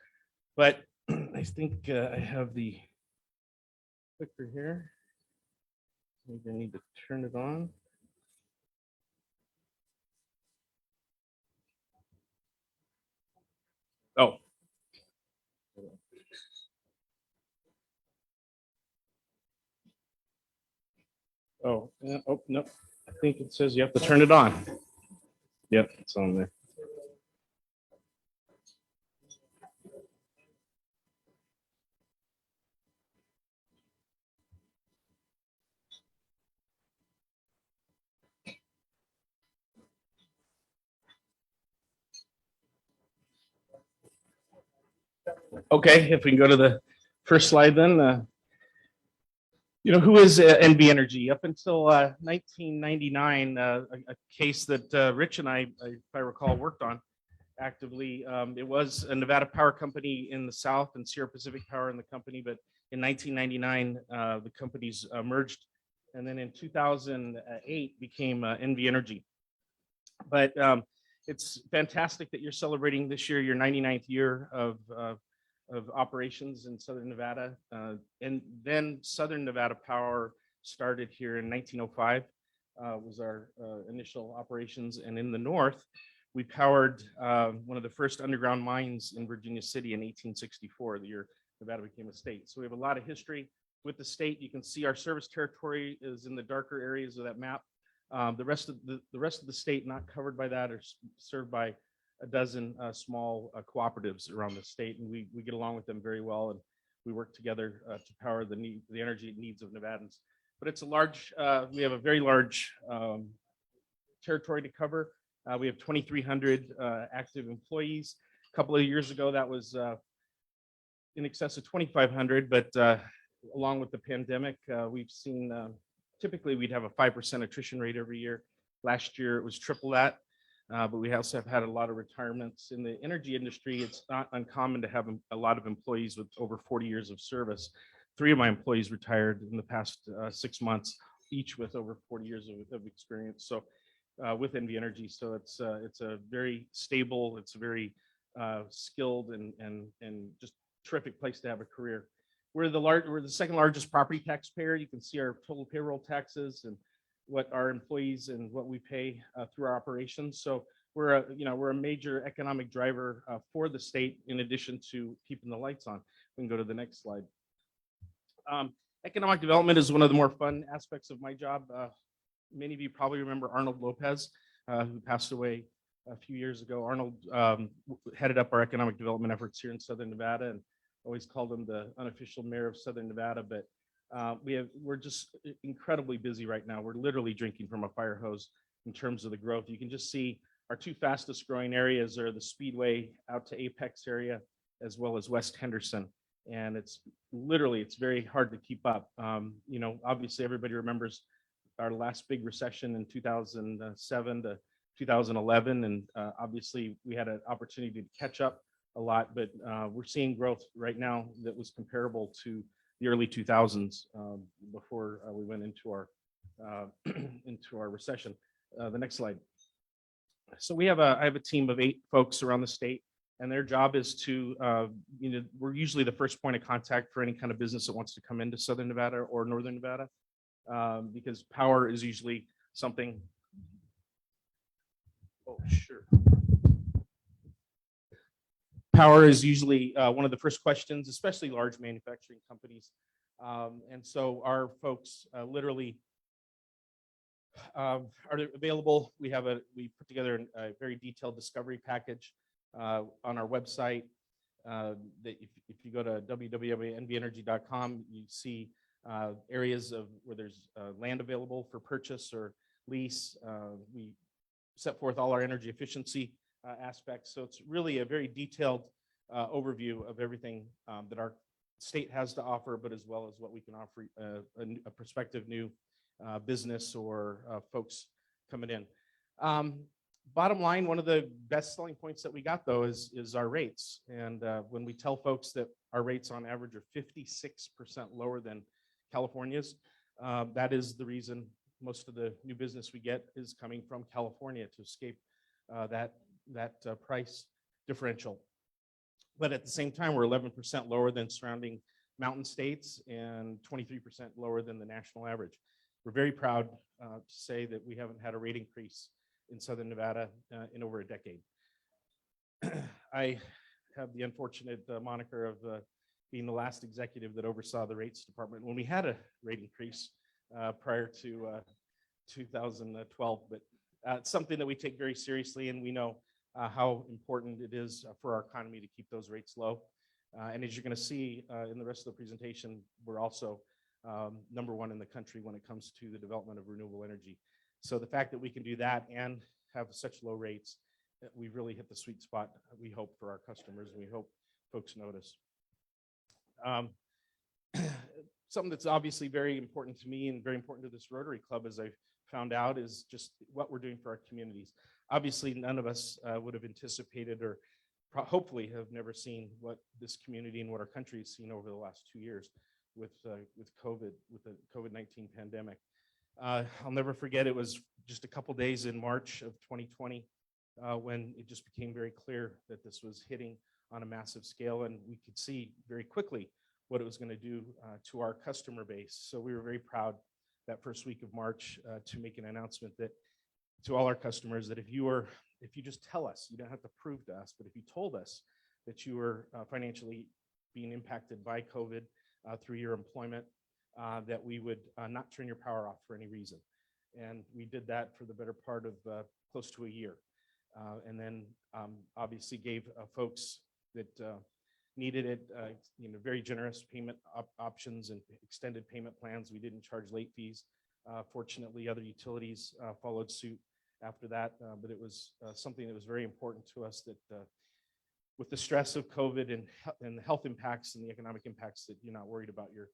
But I think I have the clicker here. Maybe I need to turn it on. Oh. Oh, yeah, oh, no. I think it says you have to turn it on. Yep, it's on there. Okay, if we can go to the first slide then. Who is NV Energy? Up until 1999, a case that Rich and I, if I recall, worked on actively. It was a Nevada Power Company in the South and Sierra Pacific Power in the company, but in 1999, the companies merged. And then in 2008 became NV Energy. But it's fantastic that you're celebrating this year, your 99th year of operations in Southern Nevada. And then Southern Nevada Power started here in 1905, was our initial operations. And in the north, we powered one of the first underground mines in Virginia City in 1864, the year Nevada became a state. So we have a lot of history with the state. You can see our service territory is in the darker areas of that map. The rest of the state not covered by that are served by a dozen small cooperatives around the state, and we get along with them very well, and we work together to power the energy needs of Nevadans. But it's a large, we have a very large territory to cover. We have 2,300 active employees. A couple of years ago, that was in excess of 2,500, but along with the pandemic, we've seen, typically we'd have a 5% attrition rate every year. Last year, it was triple that. But we also have had a lot of retirements. In the energy industry, it's not uncommon to have a lot of employees with over 40 years of service. 3 of my employees retired in the past 6 months, each with over 40 years of experience. So with NV Energy, so it's a very stable, it's a very skilled and just terrific place to have a career. We're the second largest property taxpayer. You can see our total payroll taxes and what our employees and what we pay through our operations. So we're a major economic driver for the state, in addition to keeping the lights on. We can go to the next slide. Economic development is one of the more fun aspects of my job. Many of you probably remember Arnold Lopez, who passed away a few years ago. Arnold headed up our economic development efforts here in Southern Nevada, and always called him the unofficial mayor of Southern Nevada. But we're just incredibly busy right now. We're literally drinking from a fire hose in terms of the growth. You can just see our 2 fastest growing areas are the Speedway out to Apex area, as well as West Henderson. And it's very hard to keep up. Obviously everybody remembers our last big recession in 2007 to 2011. And obviously we had an opportunity to catch up a lot, but we're seeing growth right now that was comparable to the early 2000s before we went into our recession. The next slide. So I have a team of 8 folks around the state, and their job is to, we're usually the first point of contact for any kind of business that wants to come into Southern Nevada or Northern Nevada, because power is usually something. Oh, sure. Power is usually one of the first questions, especially large manufacturing companies. And so our folks literally are available. We put together a very detailed discovery package on our website. That if you go to www.nvenergy.com, you see areas where there's land available for purchase or lease. We set forth all our energy efficiency aspects. So it's really a very detailed overview of everything that our state has to offer, but as well as what we can offer a prospective new business or folks coming in. Bottom line, one of the best selling points that we got though is our rates. And when we tell folks that our rates on average are 56% lower than California's, that is the reason most of the new business we get is coming from California to escape that price differential. But at the same time, we're 11% lower than surrounding mountain states and 23% lower than the national average. We're very proud to say that we haven't had a rate increase in Southern Nevada in over a decade. I have the unfortunate moniker of being the last executive that oversaw the rates department when we had a rate increase prior to 2012, but it's something that we take very seriously, and we know how important it is for our economy to keep those rates low. And as you're going to see in the rest of the presentation, we're also #1 in the country when it comes to the development of renewable energy. So the fact that we can do that and have such low rates, we've really hit the sweet spot, we hope, for our customers, and we hope folks notice. Something that's obviously very important to me and very important to this Rotary Club, as I found out, is just what we're doing for our communities. Obviously, none of us would have anticipated or hopefully have never seen what this community and what our country has seen over the last 2 years with COVID, with the COVID-19 pandemic. I'll never forget, it was just a couple days in March of 2020 when it just became very clear that this was hitting on a massive scale, and we could see very quickly what it was going to do to our customer base. So we were very proud that first week of March to make an announcement that to all our customers that if you just tell us, you don't have to prove to us, but if you told us that you were financially being impacted by COVID through your employment, that we would not turn your power off for any reason. And we did that for the better part of close to a year. And then obviously gave folks that needed it, very generous payment options and extended payment plans. We didn't charge late fees. Fortunately, other utilities followed suit after that, but it was something that was very important to us that with the stress of COVID and the health impacts and the economic impacts, that you're not worried about your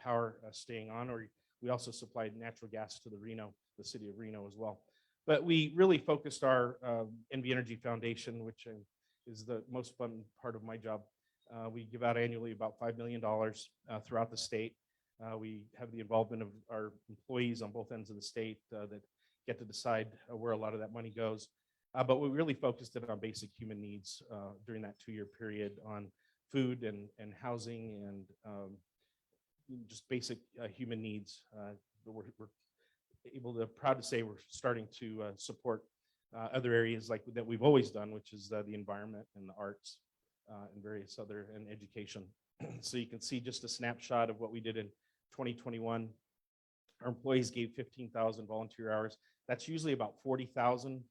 power staying on. Or we also supplied natural gas to the city of Reno as well. But we really focused our NV Energy Foundation, which is the most fun part of my job. We give out annually about $5 million throughout the state. We have the involvement of our employees on both ends of the state that get to decide where a lot of that money goes. But we really focused it on basic human needs during that 2-year period on food and housing and just basic human needs. We're proud to say we're starting to support other areas like that we've always done, which is the environment and the arts and various other, and education. So you can see just a snapshot of what we did in 2021. Our employees gave 15,000 volunteer hours. That's usually about 40,000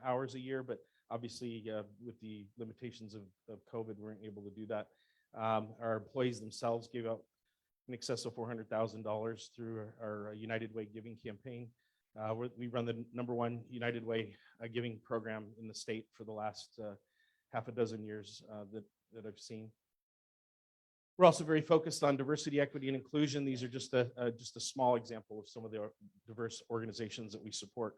hours a year, but obviously with the limitations of COVID, we weren't able to do that. Our employees themselves gave out in excess of $400,000 through our United Way giving campaign. We run the #1 United Way giving program in the state for the last half a dozen years that I've seen. We're also very focused on diversity, equity, and inclusion. These are just a small example of some of the diverse organizations that we support.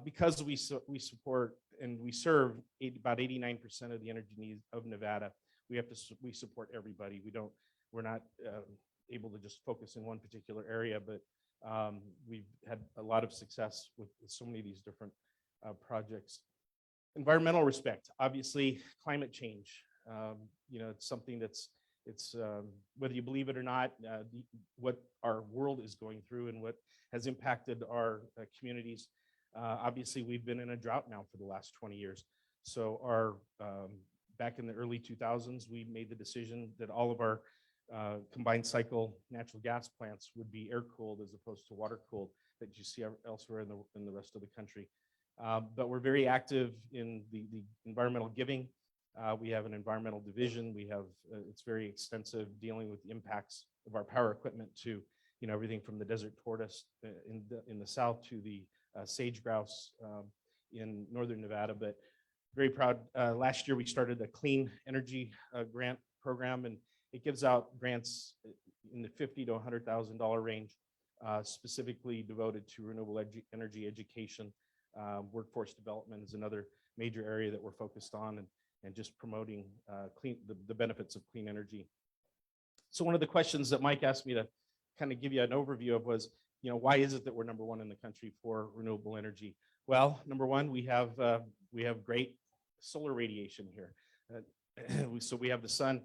Because we support and we serve about 89% of the energy needs of Nevada, we support everybody. We're not able to just focus in one particular area, but we've had a lot of success with so many of these different projects. Environmental respect, obviously climate change. It's something that's whether you believe it or not, what our world is going through and what has impacted our communities. Obviously, we've been in a drought now for the last 20 years. So back in the early 2000s, we made the decision that all of our combined cycle natural gas plants would be air cooled as opposed to water cooled that you see elsewhere in the rest of the country. But we're very active in the environmental giving. We have an environmental division. We have it's very extensive, dealing with the impacts of our power equipment to everything from the desert tortoise in the south to the sage grouse in northern Nevada. But very proud. Last year we started a clean energy grant program, and it gives out grants in the $50,000 to $100,000 range, specifically devoted to renewable energy education. Workforce development is another major area that we're focused on, and just promoting the benefits of clean energy. So one of the questions that Mike asked me to kind of give you an overview of was, why is it that we're number one in the country for renewable energy? Well, number one, we have great solar radiation here. So we have the sun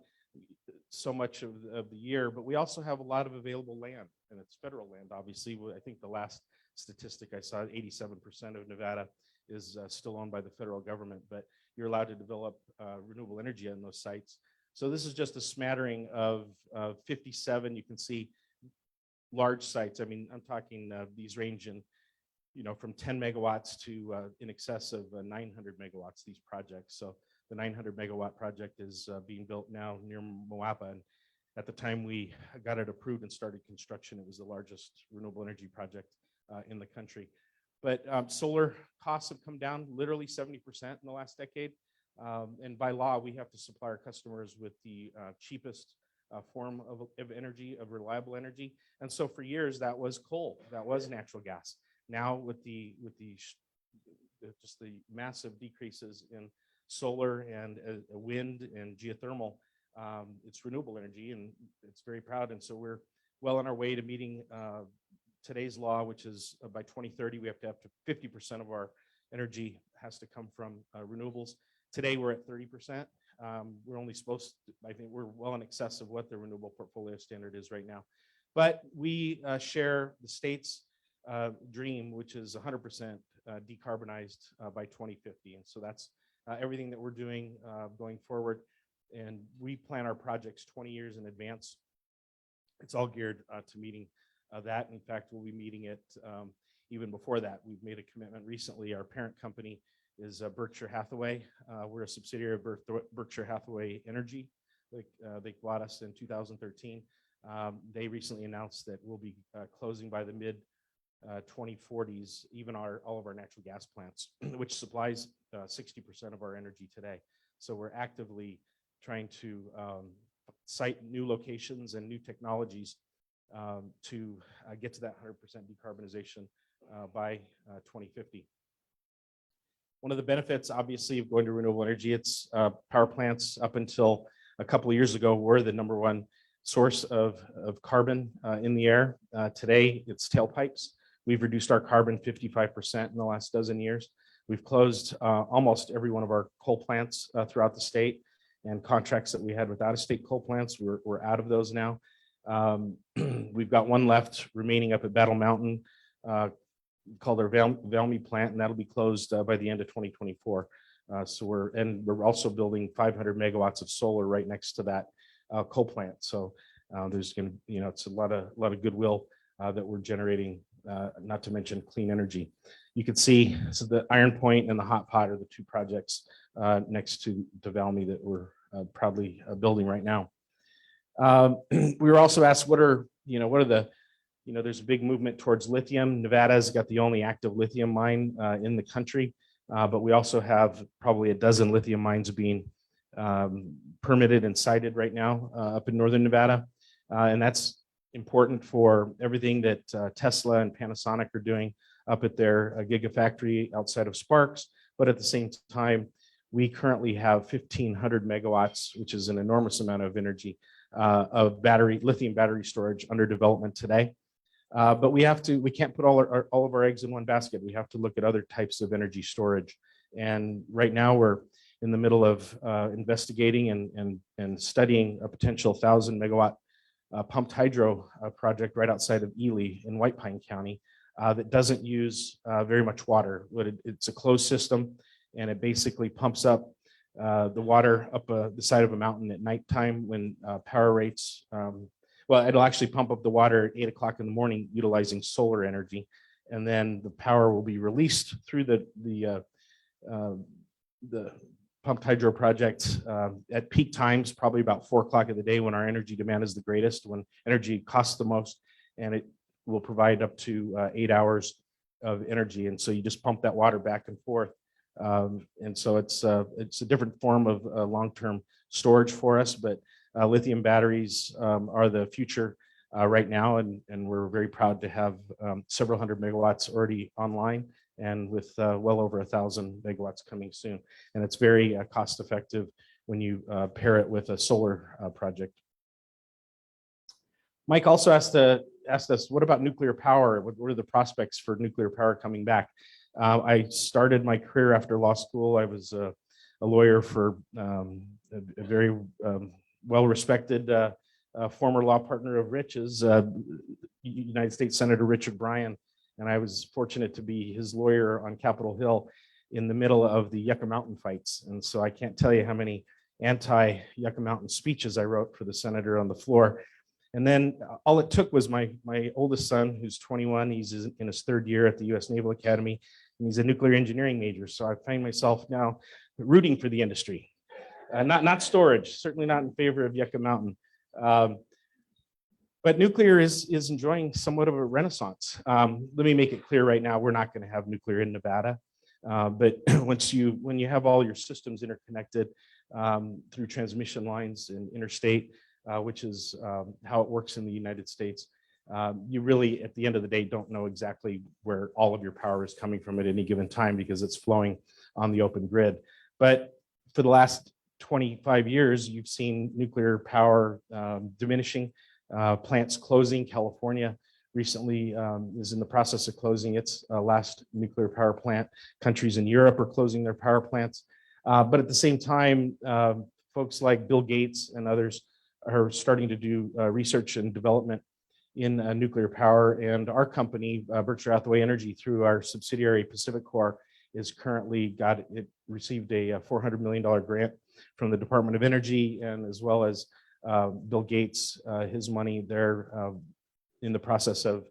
so much of the year, but we also have a lot of available land, and it's federal land, obviously. I think the last statistic I saw, 87% of Nevada is still owned by the federal government, but you're allowed to develop renewable energy on those sites. So this is just a smattering of 57. You can see large sites. I mean, I'm talking these range in, from 10 megawatts to in excess of 900 megawatts, these projects. So the 900 megawatt project is being built now near Moapa. And at the time we got it approved and started construction, it was the largest renewable energy project in the country. But solar costs have come down literally 70% in the last decade. And by law, we have to supply our customers with the cheapest form of energy, of reliable energy. And so for years, that was coal, that was natural gas. Now with just the massive decreases in solar and wind and geothermal, it's renewable energy, and it's very proud. And so we're well on our way to meeting today's law, which is by 2030, we have to 50% of our energy has to come from renewables. Today, we're at 30%. We're only supposed to, I think we're well in excess of what the renewable portfolio standard is right now. But we share the state's dream, which is 100% decarbonized by 2050. And so that's everything that we're doing going forward. And we plan our projects 20 years in advance. It's all geared to meeting that. In fact, we'll be meeting it even before that. We've made a commitment recently. Our parent company is Berkshire Hathaway. We're a subsidiary of Berkshire Hathaway Energy. They bought us in 2013. They recently announced that we'll be closing by the mid 2040s, even all of our natural gas plants, which supplies 60% of our energy today. So we're actively trying to cite new locations and new technologies to get to that 100% decarbonization by 2050. One of the benefits, obviously, of going to renewable energy, it's power plants up until a couple of years ago were the number one source of carbon in the air. Today, it's tailpipes. We've reduced our carbon 55% in the last dozen years. We've closed almost every one of our coal plants throughout the state, and contracts that we had with out-of-state coal plants, we're out of those now. We've got one left remaining up at Battle Mountain called our Valmy plant, and that'll be closed by the end of 2024. So we're also building 500 megawatts of solar right next to that coal plant. So there's going to, it's a lot of goodwill that we're generating, not to mention clean energy. You can see, so the Iron Point and the Hot Pot are the two projects next to Valmy that we're proudly building right now. We were also asked, what are the, there's a big movement towards lithium. Nevada's got the only active lithium mine in the country, but we also have probably a dozen lithium mines being permitted and sited right now up in northern Nevada. And that's important for everything that Tesla and Panasonic are doing up at their gigafactory outside of Sparks. But at the same time, we currently have 1,500 megawatts, which is an enormous amount of energy of lithium battery storage under development today. But we can't put all of our eggs in one basket. We have to look at other types of energy storage. And right now we're in the middle of investigating and studying a potential 1,000 megawatt pumped hydro project right outside of Ely in White Pine County that doesn't use very much water. It's a closed system, and it basically pumps up the water up the side of a mountain at nighttime when power rates. Well, it'll actually pump up the water at 8 o'clock in the morning utilizing solar energy, and then the power will be released through the pumped hydro project at peak times, probably about 4 o'clock of the day when our energy demand is the greatest, when energy costs the most, and it will provide up to 8 hours of energy. And so you just pump that water back and forth. And so it's a different form of long-term storage for us, but lithium batteries are the future right now, and we're very proud to have several hundred megawatts already online, and with well over 1,000 megawatts coming soon. And it's very cost effective when you pair it with a solar project. Mike also asked us, what about nuclear power? What are the prospects for nuclear power coming back? I started my career after law school. I was a lawyer for a very well-respected former law partner of Rich's, United States Senator Richard Bryan, and I was fortunate to be his lawyer on Capitol Hill in the middle of the Yucca Mountain fights. And so I can't tell you how many anti-Yucca Mountain speeches I wrote for the senator on the floor. And then all it took was my oldest son, who's 21, he's in his 3rd year at the U.S. Naval Academy, and he's a nuclear engineering major. So I find myself now rooting for the industry, not storage, certainly not in favor of Yucca Mountain. But nuclear is enjoying somewhat of a renaissance. Let me make it clear right now, we're not going to have nuclear in Nevada. But when you have all your systems interconnected through transmission lines and interstate, which is how it works in the United States, you really, at the end of the day, don't know exactly where all of your power is coming from at any given time because it's flowing on the open grid. But for the last 25 years, you've seen nuclear power diminishing, plants closing. California recently is in the process of closing its last nuclear power plant. Countries in Europe are closing their power plants. But at the same time, folks like Bill Gates and others are starting to do research and development in nuclear power. And our company, Berkshire Hathaway Energy, through our subsidiary Pacific Core, is currently received a $400 million grant from the Department of Energy, and as well as Bill Gates, his money. They're in the process of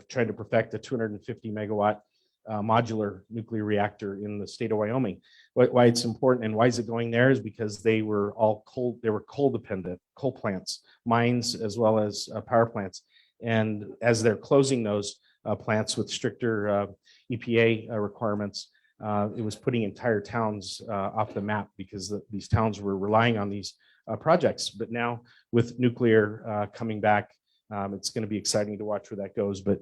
trying to perfect a 250 megawatt modular nuclear reactor in the state of Wyoming. Why it's important and why is it going there is because they were all coal dependent, coal plants, mines, as well as power plants. And as they're closing those plants with stricter EPA requirements, it was putting entire towns off the map because these towns were relying on these projects. But now with nuclear coming back, it's going to be exciting to watch where that goes. But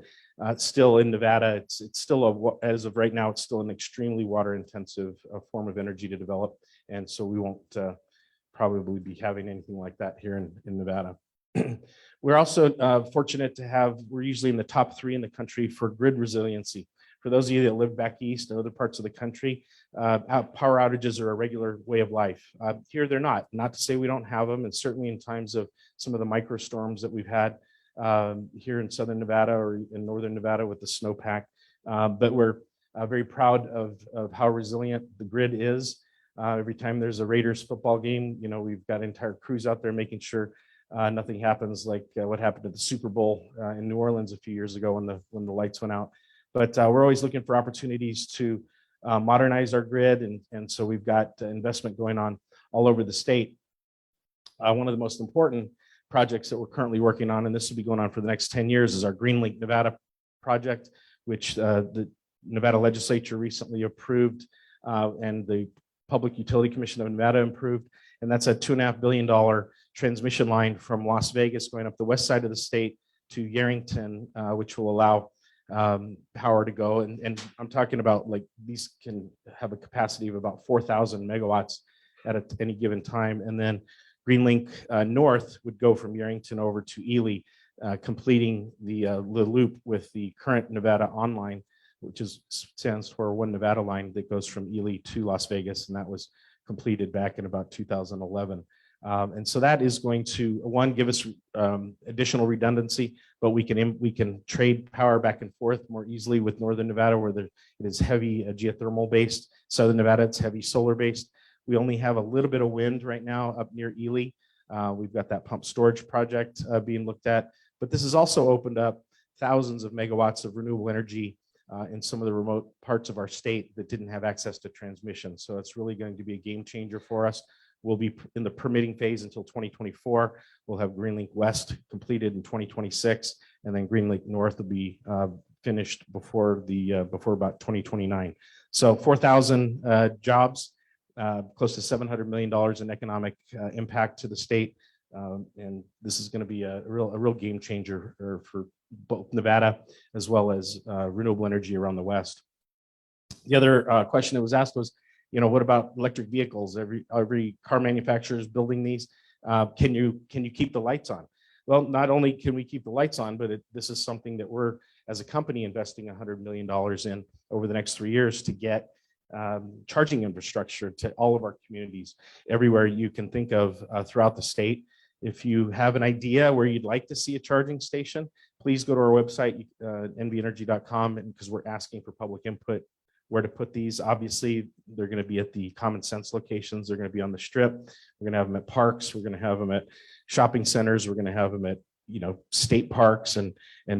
still in Nevada, it's still, as of right now, it's still an extremely water intensive form of energy to develop. And so we won't probably be having anything like that here in Nevada. We're also fortunate to have, we're usually in the top 3 in the country for grid resiliency. For those of you that live back east and other parts of the country, power outages are a regular way of life. Here they're not to say we don't have them, and certainly in times of some of the microstorms that we've had here in Southern Nevada or in Northern Nevada with the snowpack. But we're very proud of how resilient the grid is. Every time there's a Raiders football game, we've got entire crews out there making sure nothing happens like what happened at the Super Bowl in New Orleans a few years ago when the lights went out. But we're always looking for opportunities to modernize our grid. And so we've got investment going on all over the state. One of the most important projects that we're currently working on, and this will be going on for the next 10 years, is our GreenLink Nevada project, which the Nevada legislature recently approved and the Public Utility Commission of Nevada approved. And that's a $2.5 billion transmission line from Las Vegas going up the west side of the state to Yerington, which will allow power to go. And I'm talking about, like, these can have a capacity of about 4,000 megawatts at any given time. And then GreenLink North would go from Yerington over to Ely, completing the loop with the current Nevada Online, which stands for One Nevada line that goes from Ely to Las Vegas. And that was completed back in about 2011. And so that is going to, one, give us additional redundancy, but we can trade power back and forth more easily with Northern Nevada, where it is heavy geothermal based. Southern Nevada, it's heavy solar based. We only have a little bit of wind right now up near Ely. We've got that pump storage project being looked at, but this has also opened up thousands of megawatts of renewable energy in some of the remote parts of our state that didn't have access to transmission. So it's really going to be a game changer for us. We'll be in the permitting phase until 2024. We'll have Greenlink West completed in 2026, and then Greenlink North will be finished before about 2029. So 4,000 jobs, close to $700 million in economic impact to the state. And this is going to be a real game changer for both Nevada as well as renewable energy around the West. The other question that was asked was, what about electric vehicles? Every car manufacturer is building these. Can you keep the lights on? Well, not only can we keep the lights on, but this is something that we're, as a company, investing $100 million in over the next 3 years to get charging infrastructure to all of our communities, everywhere you can think of throughout the state. If you have an idea where you'd like to see a charging station, please go to our website, nvenergy.com, and because we're asking for public input where to put these. Obviously, they're going to be at the common sense locations. They're going to be on the strip. We're going to have them at parks. We're going to have them at shopping centers. We're going to have them at state parks and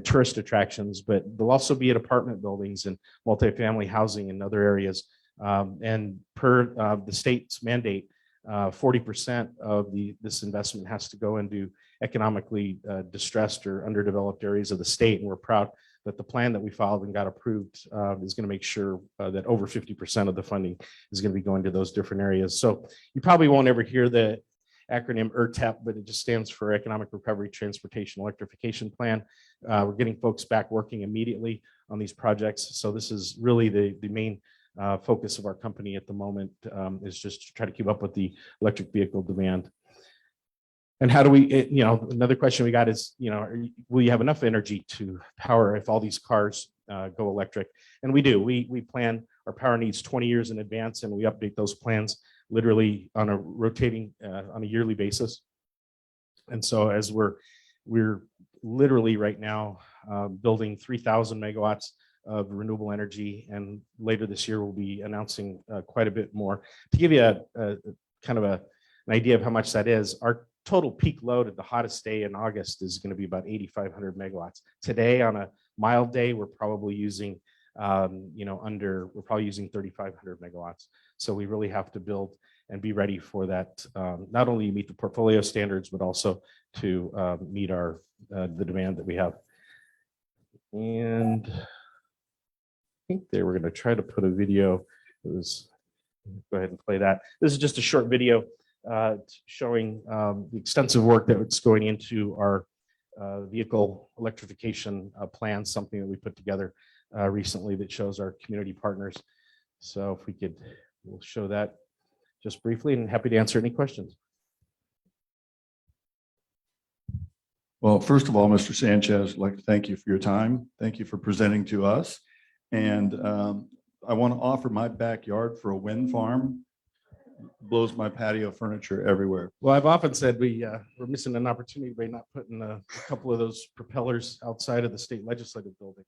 tourist attractions, but they'll also be at apartment buildings and multifamily housing in other areas. And per the state's mandate, 40% of this investment has to go into economically distressed or underdeveloped areas of the state. And we're proud that the plan that we filed and got approved is going to make sure that over 50% of the funding is going to be going to those different areas. So you probably won't ever hear the acronym ERTEP, but it just stands for Economic Recovery Transportation Electrification Plan. We're getting folks back working immediately on these projects. So this is really the main focus of our company at the moment, is just to try to keep up with the electric vehicle demand. And how do we, another question we got is, will you have enough energy to power if all these cars go electric? And we do. We plan our power needs 20 years in advance, and we update those plans literally on a rotating, on a yearly basis. And so as we're literally right now building 3,000 megawatts of renewable energy, and later this year we'll be announcing quite a bit more. To give you a kind of an idea of how much that is, our total peak load at the hottest day in August is going to be about 8,500 megawatts. Today, on a mild day, we're probably using we're probably using 3,500 megawatts. So we really have to build and be ready for that, not only meet the portfolio standards, but also to meet the demand that we have. And I think they were going to try to put a video. Go ahead and play that. This is just a short video showing the extensive work that's going into our vehicle electrification plan, something that we put together recently that shows our community partners. So if we'll show that just briefly, and happy to answer any questions. Well, first of all, Mr. Sanchez, I'd like to thank you for your time. Thank you for presenting to us. And I want to offer my backyard for a wind farm. Blows my patio furniture everywhere. Well, I've often said we're missing an opportunity by not putting a couple of those propellers outside of the state legislative building.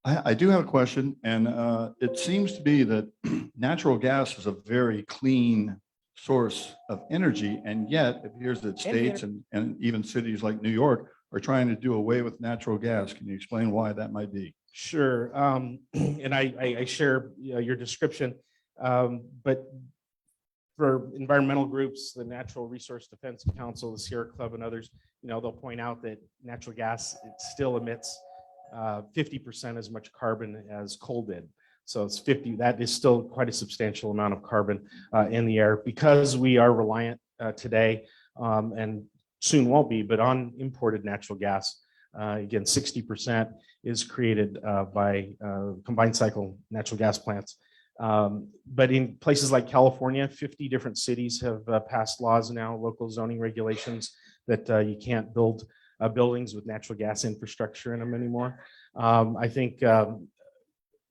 I do have a question, and it seems to be that natural gas is a very clean source of energy, and yet it appears that states and even cities like New York are trying to do away with natural gas. Can you explain why that might be? Sure, and I share your description, but for environmental groups, the Natural Resource Defense Council, the Sierra Club, and others, they'll point out that natural gas, it still emits 50% as much carbon as coal did. So it's 50. That is still quite a substantial amount of carbon in the air, because we are reliant today, and soon won't be, but on imported natural gas. Again, 60% is created by combined cycle natural gas plants. But in places like California, 50 different cities have passed laws now, local zoning regulations, that you can't build buildings with natural gas infrastructure in them anymore. I think,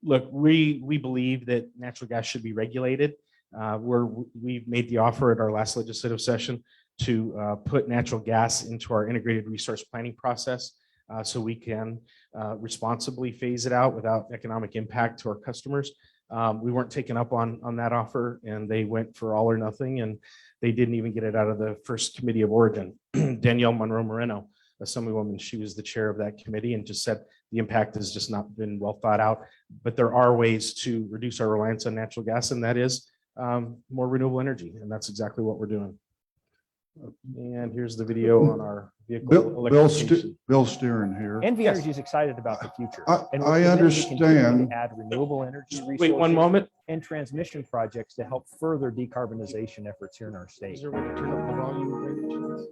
look, we believe that natural gas should be regulated. We've made the offer at our last legislative session to put natural gas into our integrated resource planning process, so we can responsibly phase it out without economic impact to our customers. We weren't taken up on that offer, and they went for all or nothing, and they didn't even get it out of the first committee of origin. Danielle Monroe Moreno, Assemblywoman, she was the chair of that committee and just said the impact has just not been well thought out. But there are ways to reduce our reliance on natural gas, and that is more renewable energy, and that's exactly what we're doing. And here's the video on our vehicle electrification. Bill Steeren here. NV Energy is excited about the future. and we're I committed to continuing understand. to add renewable energy resources. Wait one moment. And transmission projects to help further decarbonization efforts here in our state. Is there a way to turn up the volume?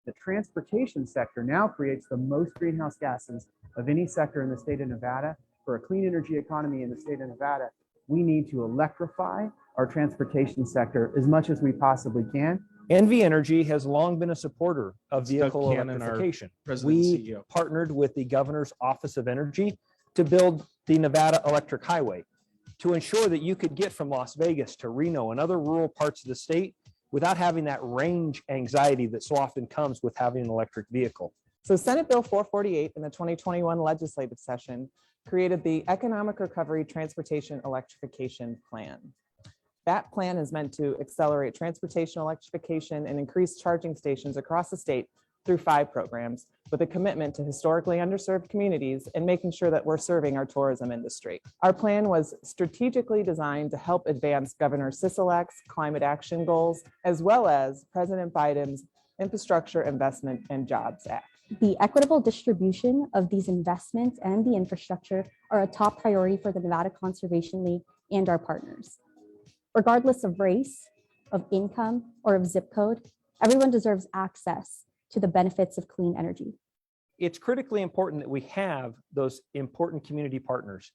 The transportation sector now creates the most greenhouse gases of any sector in the state of Nevada. For a clean energy economy in the state of Nevada, we need to electrify our transportation sector as much as we possibly can. NV Energy has long been a supporter of Doug vehicle Cannon, our electrification. president and We CEO. partnered with the Governor's Office of Energy to build the Nevada Electric Highway to ensure that you could get from Las Vegas to Reno and other rural parts of the state without having that range anxiety that so often comes with having an electric vehicle. So Senate Bill 448 in the 2021 legislative session created the Economic Recovery Transportation Electrification Plan. That plan is meant to accelerate transportation electrification and increase charging stations across the state through 5 programs, with a commitment to historically underserved communities and making sure that we're serving our tourism industry. Our plan was strategically designed to help advance Governor Sisolak's climate action goals, as well as President Biden's Infrastructure Investment and Jobs Act. The equitable distribution of these investments and the infrastructure are a top priority for the Nevada Conservation League and our partners. Regardless of race, of income, or of zip code, everyone deserves access to the benefits of clean energy. It's critically important that we have those important community partners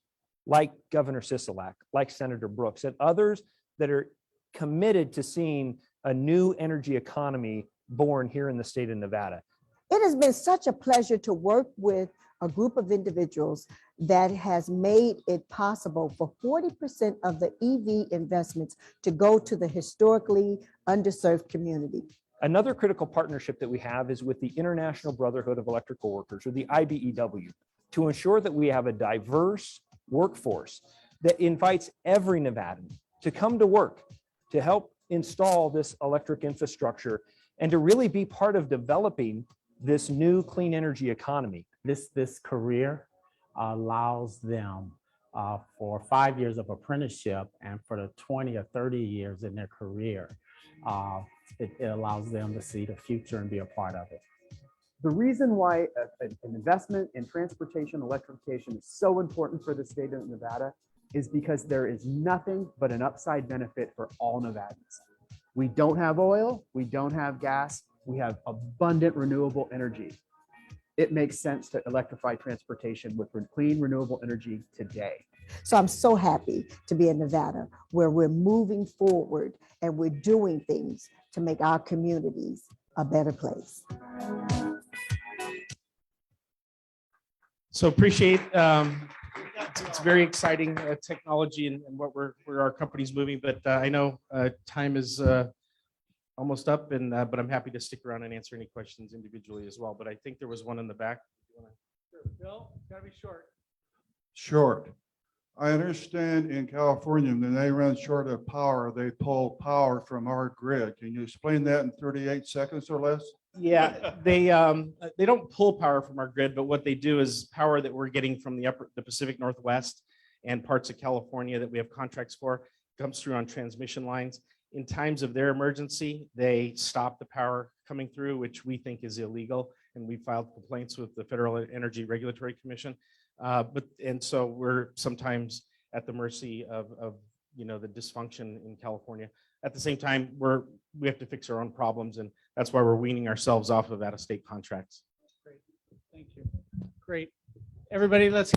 like Governor Sisolak, like Senator Brooks, and others that are committed to seeing a new energy economy born here in the state of Nevada. It has been such a pleasure to work with a group of individuals that has made it possible for 40% of the EV investments to go to the historically underserved community. Another critical partnership that we have is with the International Brotherhood of Electrical Workers, or the IBEW, to ensure that we have a diverse workforce that invites every Nevadan to come to work, to help install this electric infrastructure, and to really be part of developing this new clean energy economy. This career allows them for 5 years of apprenticeship, and for the 20 or 30 years in their career, it allows them to see the future and be a part of it. The reason why an investment in transportation electrification is so important for the state of Nevada is because there is nothing but an upside benefit for all Nevadans. We don't have oil, we don't have gas, we have abundant renewable energy. It makes sense to electrify transportation with clean renewable energy today. So I'm so happy to be in Nevada, where we're moving forward and we're doing things to make our communities a better place. So appreciate, it's very exciting technology and where our company's moving, but I know time is almost up, and but I'm happy to stick around and answer any questions individually as well. But I think there was one in the back. Bill, gotta be short. Short. I understand in California, when they run short of power, they pull power from our grid. Can you explain that in 38 seconds or less? Yeah, they don't pull power from our grid, but what they do is power that we're getting from the Pacific Northwest and parts of California that we have contracts for comes through on transmission lines. In times of their emergency, they stop the power coming through, which we think is illegal, and we filed complaints with the Federal Energy Regulatory Commission. And so we're sometimes at the mercy of the dysfunction in California. At the same time, we have to fix our own problems, and that's why we're weaning ourselves off of out-of-state contracts. Great, thank you. Great, everybody, let's